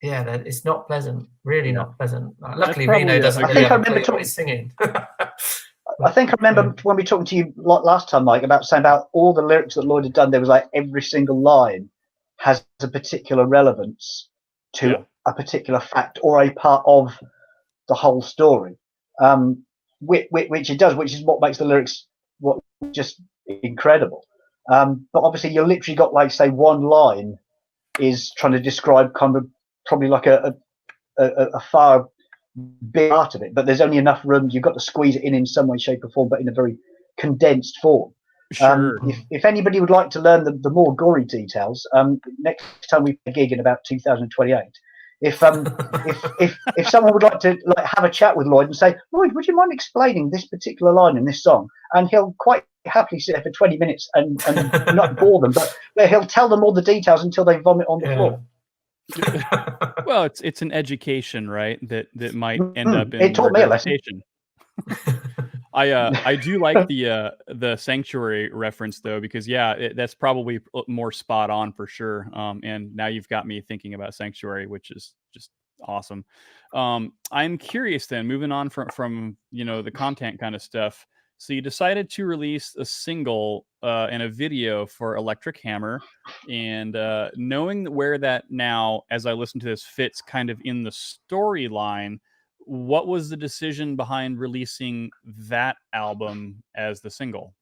it's not pleasant, really not pleasant. Like, luckily, Reno doesn't really have a clue what he's singing. I think I remember when we were talking to you last time, Mike, about saying about all the lyrics that Lloyd had done. There was like every single line has a particular relevance to a particular fact or a part of the whole story, which it does, which is what makes the lyrics just incredible. But obviously, you literally got, like, say, one line is trying to describe kind of probably like a far big part of it, but there's only enough room. You've got to squeeze it in some way, shape, or form, but in a very condensed form. Sure. If anybody would like to learn the more gory details, next time we play a gig in about 2028, if someone would like to have a chat with Lloyd and say, Lloyd, would you mind explaining this particular line in this song? And he'll quite happily sit there for 20 minutes and not bore them, but he'll tell them all the details until they vomit on the floor. Well, it's an education, right? That might end up in. It taught me a lesson. I do like the Sanctuary reference though, because that's probably more spot on for sure. And now you've got me thinking about Sanctuary, which is just awesome. I'm curious then, moving on from the content kind of stuff. So you decided to release a single and a video for Electric Hammer, and knowing where that now, as I listen to this, fits kind of in the storyline. What was the decision behind releasing that album as the single?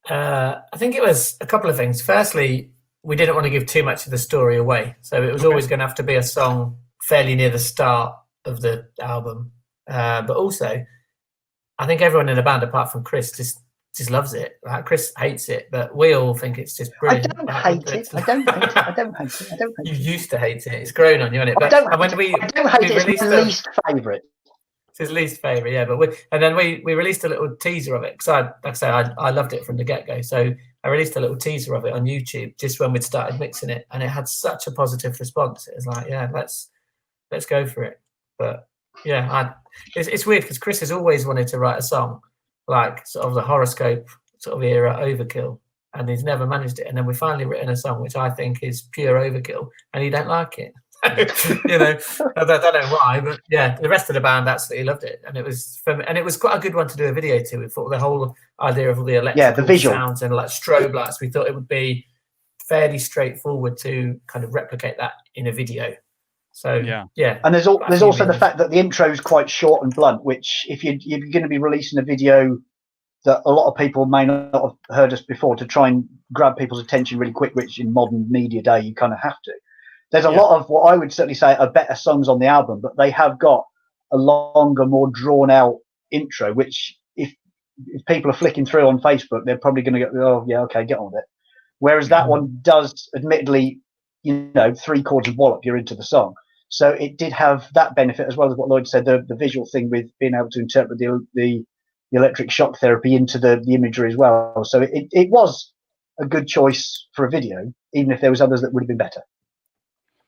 I think it was a couple of things. Firstly, we didn't want to give too much of the story away, so it was always going to have to be a song fairly near the start of the album. But also, I think everyone in the band, apart from Chris, just loves it. Like, Chris hates it, but we all think it's just brilliant. I don't hate it. I don't hate it. I don't hate it. I don't hate You it. used to hate it. It's grown on you, isn't it? I don't hate it. It's my least favourite. It's his least favourite, yeah. But we released a little teaser of it because I loved it from the get-go. So I released a little teaser of it on YouTube just when we'd started mixing it, and it had such a positive response. It was like, yeah, let's go for it. But yeah, it's weird because Chris has always wanted to write a song like sort of the horoscope sort of era Overkill, and he's never managed it. And then we finally written a song which I think is pure overkill, and he don't like it. You know, I don't know why, but yeah, the rest of the band absolutely loved it, and it was quite a good one to do a video to. We thought the whole idea of all the electrical sounds and like strobe lights, we thought it would be fairly straightforward to kind of replicate that in a video. So yeah, and there's also the fact that the intro is quite short and blunt, which if you're going to be releasing a video that a lot of people may not have heard us before, to try and grab people's attention really quick, which in modern media day you kind of have to. There's a lot of what I would certainly say are better songs on the album, but they have got a longer, more drawn out intro, which if people are flicking through on Facebook, they're probably going to go, oh yeah, okay, get on with it. Whereas that one does, admittedly, 3 chords of wallop, you're into the song. So it did have that benefit, as well as what Lloyd said, the visual thing with being able to interpret the electric shock therapy into the imagery as well. So it was a good choice for a video, even if there was others that would have been better.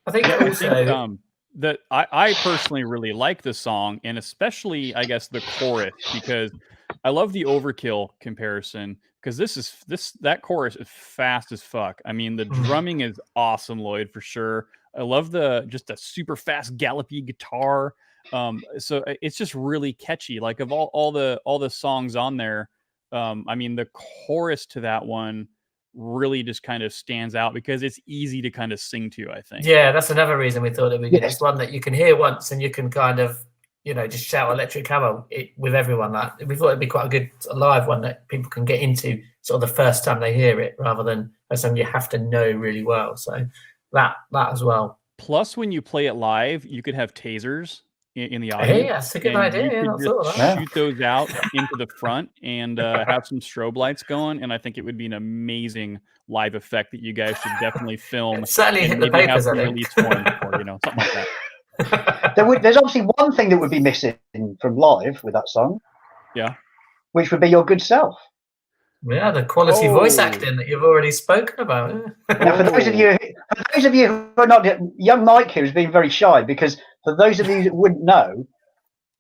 I think also that I personally really like the song, and especially I guess the chorus, because I love the Overkill comparison, because that chorus is fast as fuck. I mean, the drumming is awesome, Lloyd, for sure. I love just a super fast gallopy guitar. So it's just really catchy. Like, of all the songs on there, I mean, the chorus to that one really just kind of stands out because it's easy to kind of sing to, I think. Yeah, that's another reason we thought it would be good. It's one that you can hear once and you can kind of, just shout Electric Hammer with everyone. Like, we thought it'd be quite a good live one that people can get into sort of the first time they hear it, rather than a song you have to know really well. So that as well. Plus, when you play it live, you could have tasers in the audience. Hey, that's a good idea. You could just shoot those out into the front and have some strobe lights going, and I think it would be an amazing live effect that you guys should definitely film. Certainly hit the papers, I think. Release form before, something like that. There's obviously one thing that would be missing from live with that song. Yeah. Which would be your good self. Yeah, the quality voice acting that you've already spoken about. Now, for those of you who are not, young Mike here has been very shy, because for those of you that wouldn't know,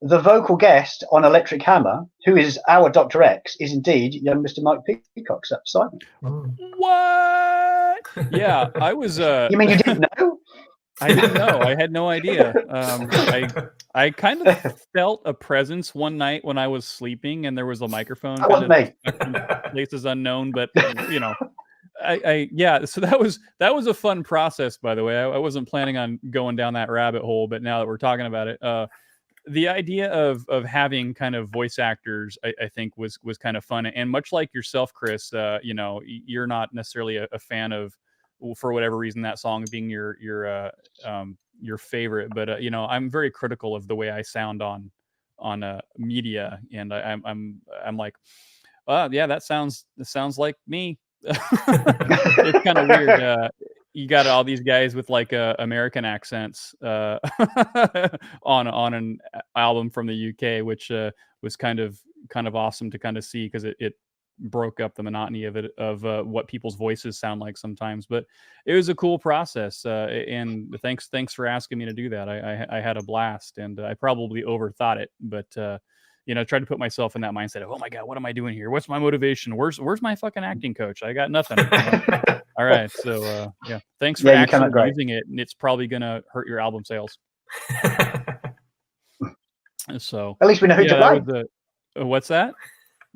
the vocal guest on Electric Hammer, who is our Dr. X, is indeed young Mr. Mike Peacock sat beside me. What? Yeah, I was. You mean you didn't know? I didn't know. I had no idea. I kind of felt a presence one night when I was sleeping, and there was a microphone. That wasn't me. Places unknown, but So that was a fun process, by the way. I wasn't planning on going down that rabbit hole, but now that we're talking about it, the idea of having kind of voice actors, I think was kind of fun. And much like yourself, Chris, you're not necessarily a fan of, for whatever reason, that song being your favorite, but I'm very critical of the way I sound on media, and I'm like, yeah, that sounds like me. It's kind of weird. You got all these guys with like American accents on an album from the UK, which was kind of awesome to kind of see, because it broke up the monotony of what people's voices sound like sometimes. But it was a cool process, and thanks for asking me to do that. I had a blast, and I probably overthought it, but tried to put myself in that mindset of, oh my god, what am I doing here? What's my motivation? Where's my fucking acting coach? I got nothing. All right, so thanks for actually using it, and it's probably gonna hurt your album sales. So at least we know who to blame. What's that?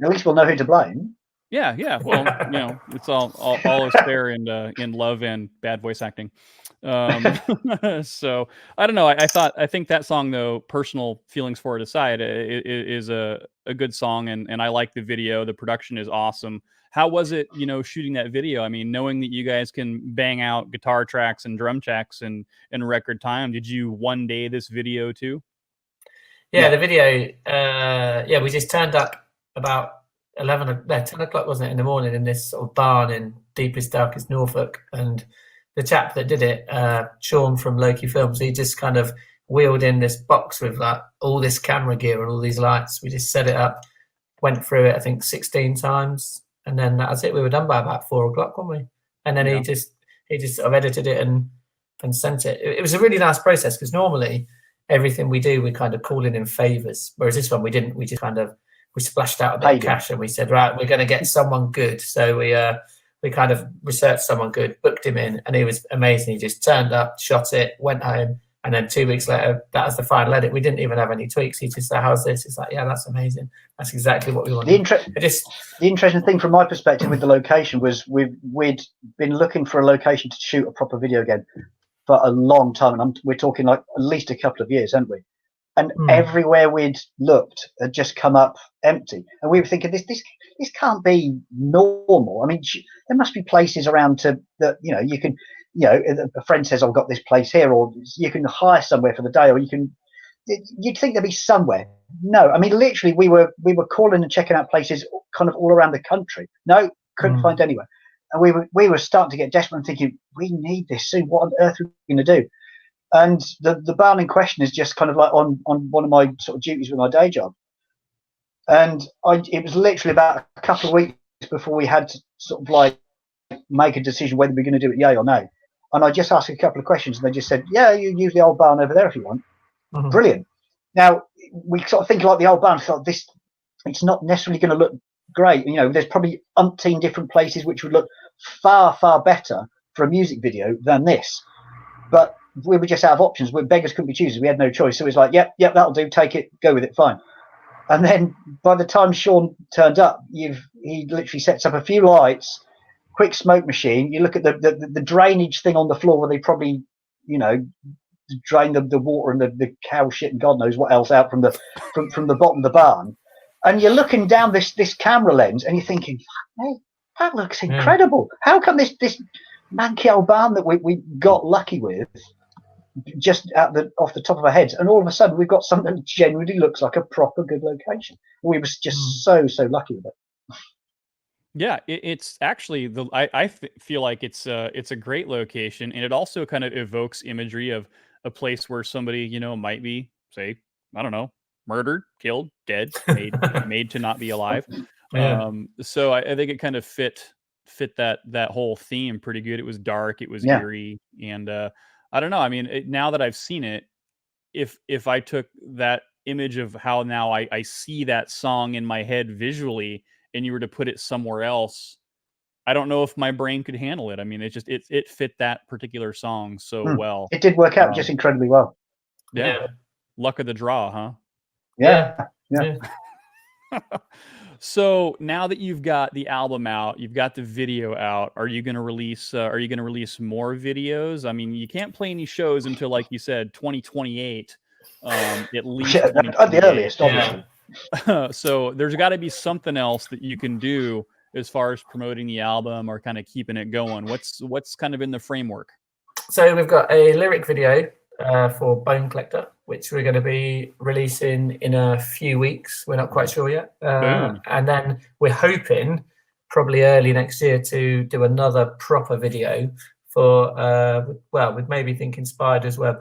At least we'll know who to blame. Yeah, yeah. Well, it's all is fair in love and bad voice acting. So I don't know. I think that song, though, personal feelings for it aside, is a good song, and I like the video. The production is awesome. How was it, shooting that video? I mean, knowing that you guys can bang out guitar tracks and drum tracks in record time, did you one day this video too? Yeah, the video. We just turned up about 10 o'clock, wasn't it, in the morning, in this sort of barn in deepest, darkest Norfolk. And the chap that did it, Sean from Loki Films, he just kind of wheeled in this box with like all this camera gear and all these lights. We just set it up, went through it, I think 16 times, and then that was it. We were done by about 4 o'clock, weren't we? And then he just sort of edited it and sent it. It was a really nice process, because normally everything we do, we kind of call in favors, whereas this one we didn't. We just kind of we splashed out a bit of cash and we said, right, we're going to get someone good. So we kind of researched someone good, booked him in, and he was amazing. He just turned up, shot it, went home, and then 2 weeks later, that was the final edit. We didn't even have any tweaks. He just said, how's this? It's like, yeah, that's amazing. That's exactly what we wanted. The interesting thing from my perspective with the location was we'd been looking for a location to shoot a proper video game for a long time, and we're talking like at least a couple of years, haven't we? And everywhere we'd looked had just come up empty, and we were thinking, this can't be normal. I mean, there must be places around that you can, a friend says, I've got this place here, or you can hire somewhere for the day, or you'd think there'd be somewhere. No, I mean, literally we were calling and checking out places kind of all around the country. No, couldn't find anywhere. And we were starting to get desperate and thinking, we need this soon. What on earth are we going to do? And the barn in question is just kind of like on one of my sort of duties with my day job. And it was literally about a couple of weeks before we had to sort of like make a decision whether we're going to do it yay or no. And I just asked a couple of questions, and they just said, yeah, you use the old barn over there if you want. Brilliant. Now, we sort of think like the old barn, thought it's not necessarily going to look great. There's probably umpteen different places which would look far, far better for a music video than this. But we were just out of options. Beggars couldn't be choosers. We had no choice. So it was like, yep, that'll do. Take it. Go with it. Fine. And then by the time Sean turned up, he literally sets up a few lights, quick smoke machine. You look at the drainage thing on the floor where they probably, drain the water and the cow shit and God knows what else out from the bottom of the barn. And you're looking down this camera lens and you're thinking, hey, that looks incredible. How come this manky old barn that we got lucky with just off the top of our heads, and all of a sudden we've got something that genuinely looks like a proper good location. We were just so lucky with it. Yeah, it's actually I feel like it's a great location, and it also kind of evokes imagery of a place where somebody might be, say, I don't know, murdered, killed, dead, made to not be alive. Yeah. So I think it kind of fit that whole theme pretty good. It was dark, it was eerie, and I don't know. I mean, now that I've seen it, if I took that image of how now I see that song in my head visually, and you were to put it somewhere else, I don't know if my brain could handle it. I mean, it fit that particular song so well. It did work out just incredibly well. Yeah. Luck of the draw, huh? Yeah. So now that you've got the album out, you've got the video out, are you going to release more videos? I mean, you can't play any shows until, like you said, 2028, at least. At the earliest, obviously. So there's got to be something else that you can do as far as promoting the album or kind of keeping it going. What's kind of in the framework? So we've got a lyric video for Bone Collector, which we're going to be releasing in a few weeks. We're not quite sure yet. And then we're hoping probably early next year to do another proper video for, we're maybe thinking Spider's Web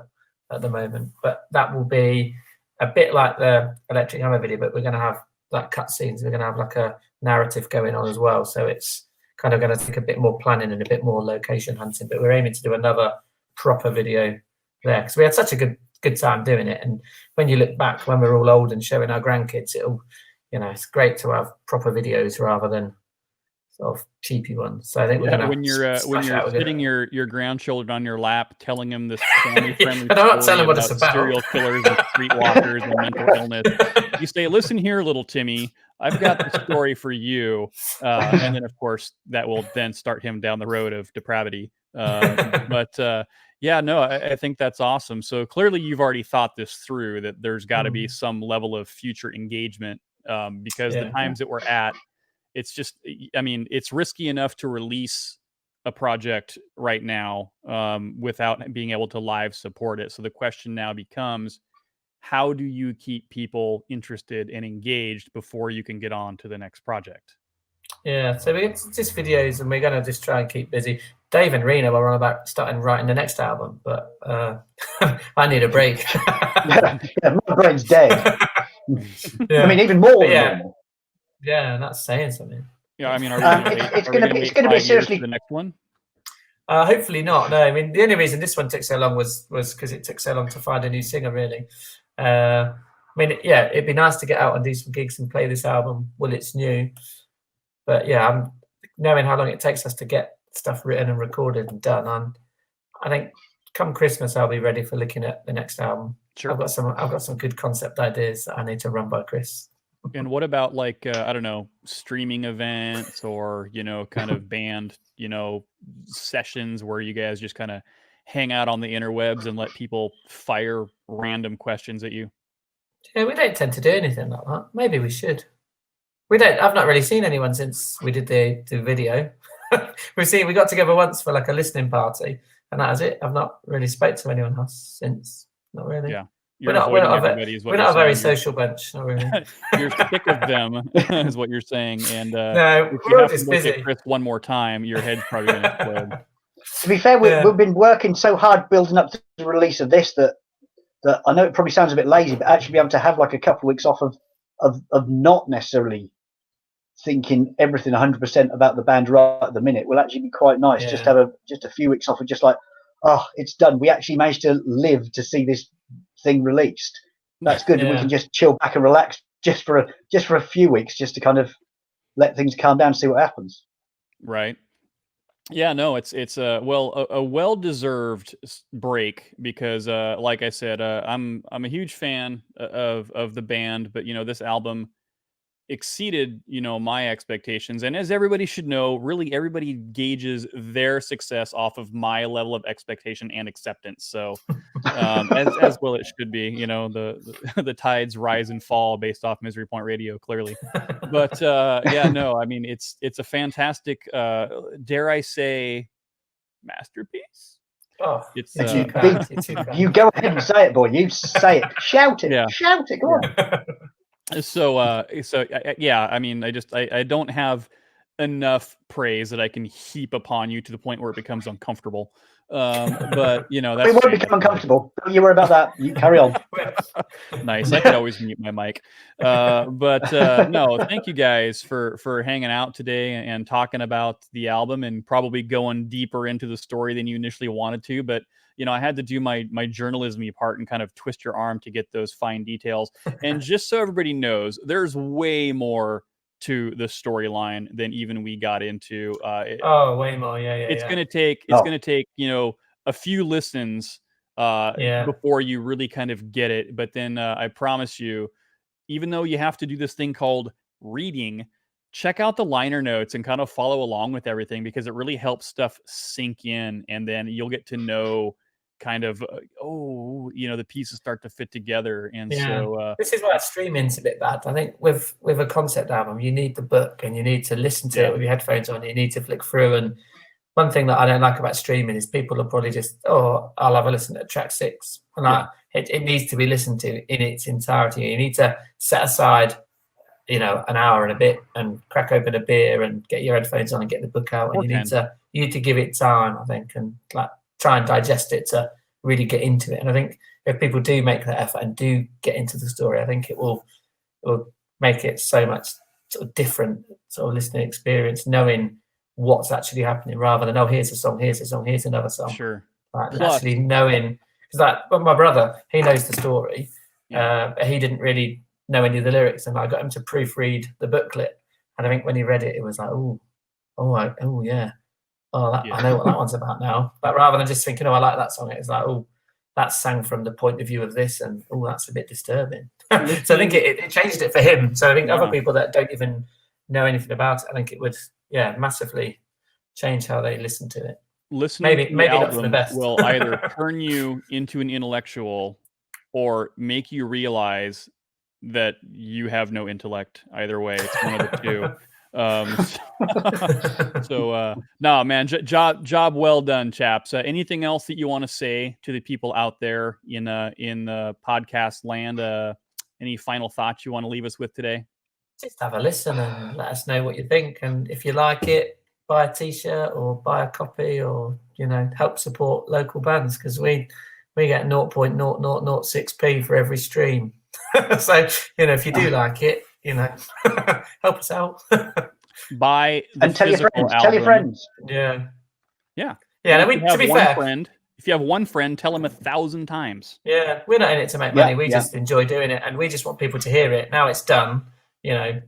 at the moment, but that will be a bit like the Electric Hammer video, but we're going to have like cutscenes. We're going to have like a narrative going on as well. So it's kind of going to take a bit more planning and a bit more location hunting, but we're aiming to do another proper video there because we had such a good time doing it. And when you look back, when we're all old and showing our grandkids, it's great to have proper videos rather than sort of cheapy ones. So I think we're going to when you're sitting your grandchildren on your lap, telling them this family-friendly story about serial killers and streetwalkers and mental illness. You say, "Listen here, little Timmy. I've got the story for you, and then of course that will then start him down the road of depravity. Yeah, no, I think that's awesome. So clearly you've already thought this through, that there's got to be some level of future engagement, because the times that we're at, it's just, I mean, it's risky enough to release a project right now, without being able to live support it. So the question now becomes, how do you keep people interested and engaged before you can get on to the next project? Yeah, so we get just videos, and we're going to just try and keep busy. Dave and Rena were on about starting writing the next album, but I need a break. Yeah, my brain's dead. I mean, even more than normal. Yeah, and that's saying something. Yeah, I mean, it's going to be seriously the next one. Hopefully not. No, I mean, the only reason this one took so long was because it took so long to find a new singer, really. I mean, yeah, it'd be nice to get out and do some gigs and play this album while it's new. But yeah, I'm knowing how long it takes us to get stuff written and recorded and done. I think come Christmas, I'll be ready for looking at the next album. Sure. I've got some good concept ideas that I need to run by Chris. And what about like I don't know, streaming events or kind of band sessions where you guys just kind of hang out on the interwebs and let people fire random questions at you? Yeah, we don't tend to do anything like that. Maybe we should. I've not really seen anyone since we did the video. We got together once for like a listening party, and that was it. I've not really spoke to anyone else since. Not really. Yeah. We're not a very social bunch. Not really. You're sick of them, is what you're saying. And no, if we're you all have just to look busy. at Chris one more time, your head's probably going to explode. To be fair, we've been working so hard building up to the release of this that I know it probably sounds a bit lazy, but actually be able to have like a couple of weeks off of not necessarily thinking everything 100% about the band right at the minute will actually be quite nice. Yeah. Just have a few weeks off of just like, oh, it's done. We actually managed to live to see this thing released. That's good. And we can just chill back and relax just for a few weeks, just to kind of let things calm down and see what happens. Right. Yeah, no, it's a well-deserved break because, like I said, I'm a huge fan of the band, but this album exceeded my expectations, and as everybody should know, really everybody gauges their success off of my level of expectation and acceptance. So, as well it should be. The tides rise and fall based off Misery Point Radio, clearly. But yeah, no, I mean it's a fantastic, dare I say, masterpiece. Oh, it's you go ahead and say it, boy. You say it. Shout it. Yeah. Shout it. Go on. So yeah, I mean, I don't have enough praise that I can heap upon you to the point where it becomes uncomfortable. But that's it won't become uncomfortable. Don't you worry about that. You carry on. Nice. I could always mute my mic. But no, thank you guys for hanging out today and talking about the album and probably going deeper into the story than you initially wanted to. But I had to do my journalism-y part and kind of twist your arm to get those fine details. And just so everybody knows, there's way more to the storyline than even we got into. Way more. Yeah. It's gonna take a few listens before you really kind of get it. But then I promise you, even though you have to do this thing called reading, check out the liner notes and kind of follow along with everything, because it really helps stuff sink in, and then you'll get to know kind of the pieces start to fit together. And so this is why streaming's a bit bad. I think with a concept album, you need the book and you need to listen to it with your headphones on. You need to flick through. And one thing that I don't like about streaming is people are probably just, I'll have a listen to track 6, and it needs to be listened to in its entirety. You need to set aside an hour and a bit and crack open a beer and get your headphones on and get the book out. And you need to give it time, I think, and like try and digest it to really get into it. And I think if people do make that effort and do get into the story, I think it will make it so much sort of different sort of listening experience, knowing what's actually happening rather than, here's a song, here's another song. Sure. Actually knowing, because my brother, he knows the story, but he didn't really know any of the lyrics, and I got him to proofread the booklet, and I think when he read it, it was like, I know what that one's about now. But rather than just thinking, I like that song, it's like, that's sang from the point of view of this, and oh, that's a bit disturbing. So I think it changed it for him. So I think other people that don't even know anything about it, I think it would, massively change how they listen to it. Listening maybe not for the best. will either turn you into an intellectual or make you realize that you have no intellect. Either way, it's one of the two. No, man, job well done, chaps. Anything else that you want to say to the people out there in podcast land? Any final thoughts you want to leave us with today? Just have a listen and let us know what you think. And if you like it, buy a t-shirt or buy a copy, or help support local bands, because we get 0.0006p for every stream. So if you do like it, help us out. Buy the and tell your friends. album. Tell your friends. Yeah. No, to be fair, if you have one friend, tell them 1,000 times. Yeah, we're not in it to make money. We just enjoy doing it, and we just want people to hear it. Now it's done.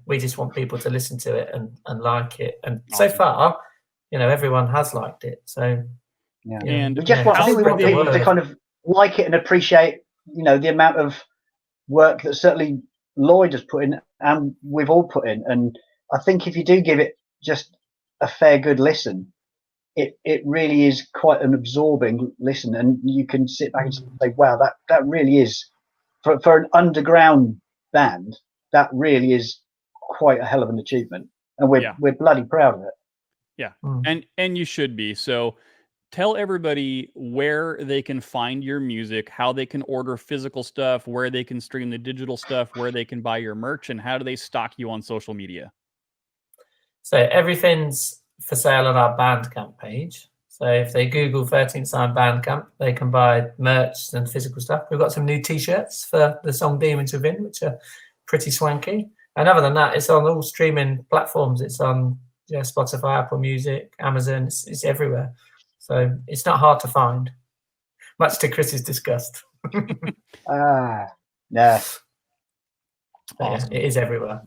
We just want people to listen to it and like it. And so far, everyone has liked it. So and we just want people to kind of like it and appreciate, the amount of work that certainly Lloyd has put in and we've all put in. And I think if you do give it just a fair good listen, it really is quite an absorbing listen, and you can sit back and say, wow, that really is for an underground band, that really is quite a hell of an achievement, and we're bloody proud of it. Yeah. And you should be. So tell everybody where they can find your music, how they can order physical stuff, where they can stream the digital stuff, where they can buy your merch, and how do they stalk you on social media? So everything's for sale on our Bandcamp page. So if they Google 13th Sign Bandcamp, they can buy merch and physical stuff. We've got some new t-shirts for the song Demons Within, which are pretty swanky. And other than that, it's on all streaming platforms. It's on Spotify, Apple Music, Amazon. It's everywhere. So it's not hard to find, much to Chris's disgust. Yeah. Awesome. It is everywhere.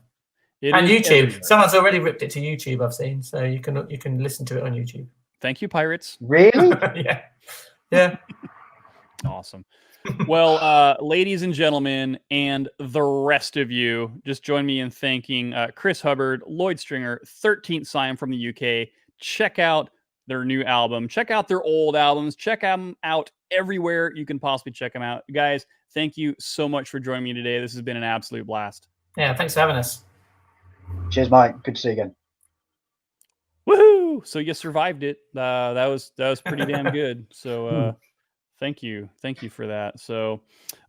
And YouTube. Everywhere. Someone's already ripped it to YouTube, I've seen. So you can listen to it on YouTube. Thank you, pirates. Really? Yeah. Awesome. Well, ladies and gentlemen, and the rest of you, just join me in thanking Chris Hubbard, Lloyd Stringer, 13th Sign from the UK. Check out their new album. Check out their old albums. Check them out everywhere you can possibly check them out. Guys, thank you so much for joining me today. This has been an absolute blast. Yeah, thanks for having us. Cheers, Mike. Good to see you again. Woohoo! So you survived it. That was pretty damn good. So thank you for that. So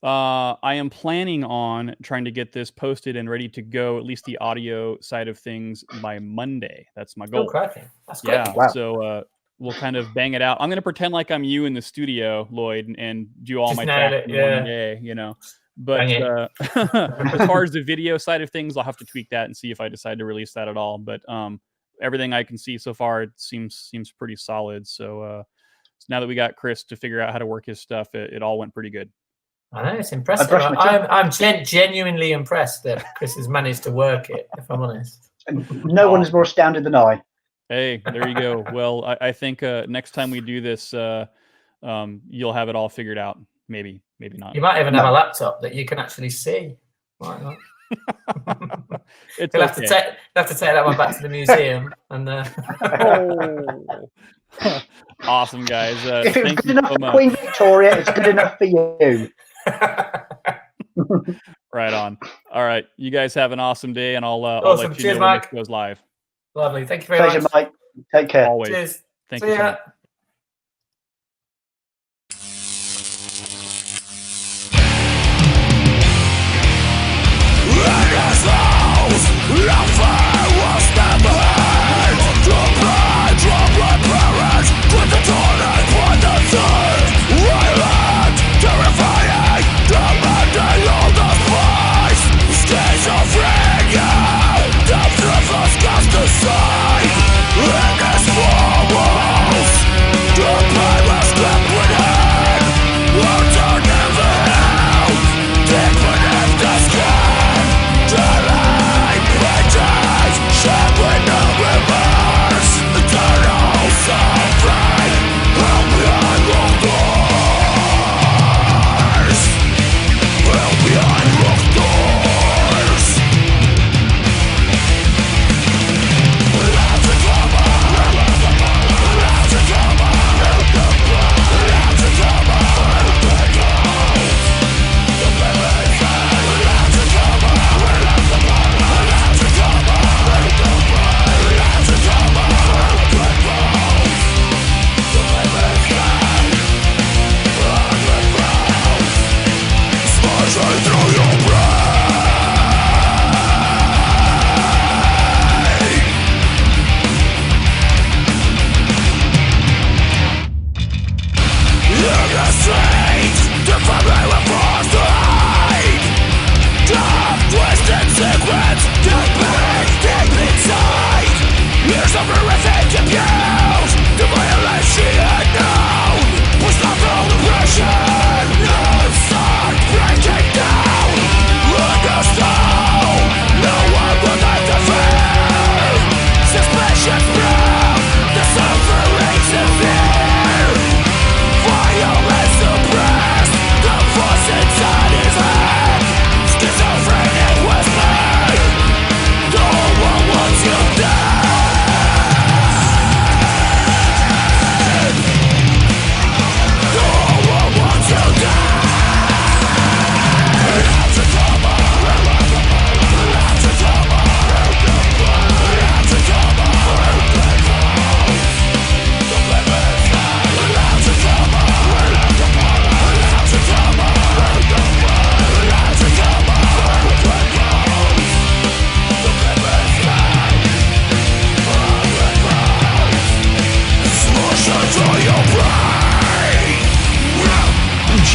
I am planning on trying to get this posted and ready to go, at least the audio side of things, by Monday. That's my goal. Oh, cracking. That's great. Yeah. Wow. So we'll kind of bang it out. I'm going to pretend like I'm you in the studio, Lloyd, and do all Just my nail tracks it, in one day, But as far as the video side of things, I'll have to tweak that and see if I decide to release that at all. But everything I can see so far, it seems pretty solid. So now that we got Chris to figure out how to work his stuff, it all went pretty good. I know, it's impressive. I'm genuinely impressed that Chris has managed to work it, if I'm honest. No one is more astounded than I. Hey, there you go. Well, I think next time we do this, you'll have it all figured out. Maybe not. You might even have a laptop that you can actually see. Why not? It's You'll have to take that one back to the museum. And awesome, guys. If it's thank good you enough so for much. Queen Victoria, it's good enough for you. Right on. All right, you guys have an awesome day, and I'll Awesome. let you Cheers, know when Mike. this goes live. Lovely. Thank you very Pleasure, much. Mike. Take care. Always. Cheers. Thank See you so ya. much. In this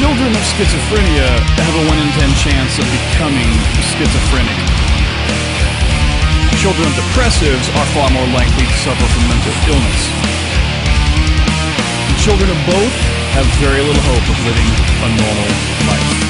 Children of schizophrenia have a 1 in 10 chance of becoming schizophrenic. Children of depressives are far more likely to suffer from mental illness. Children of both have very little hope of living a normal life.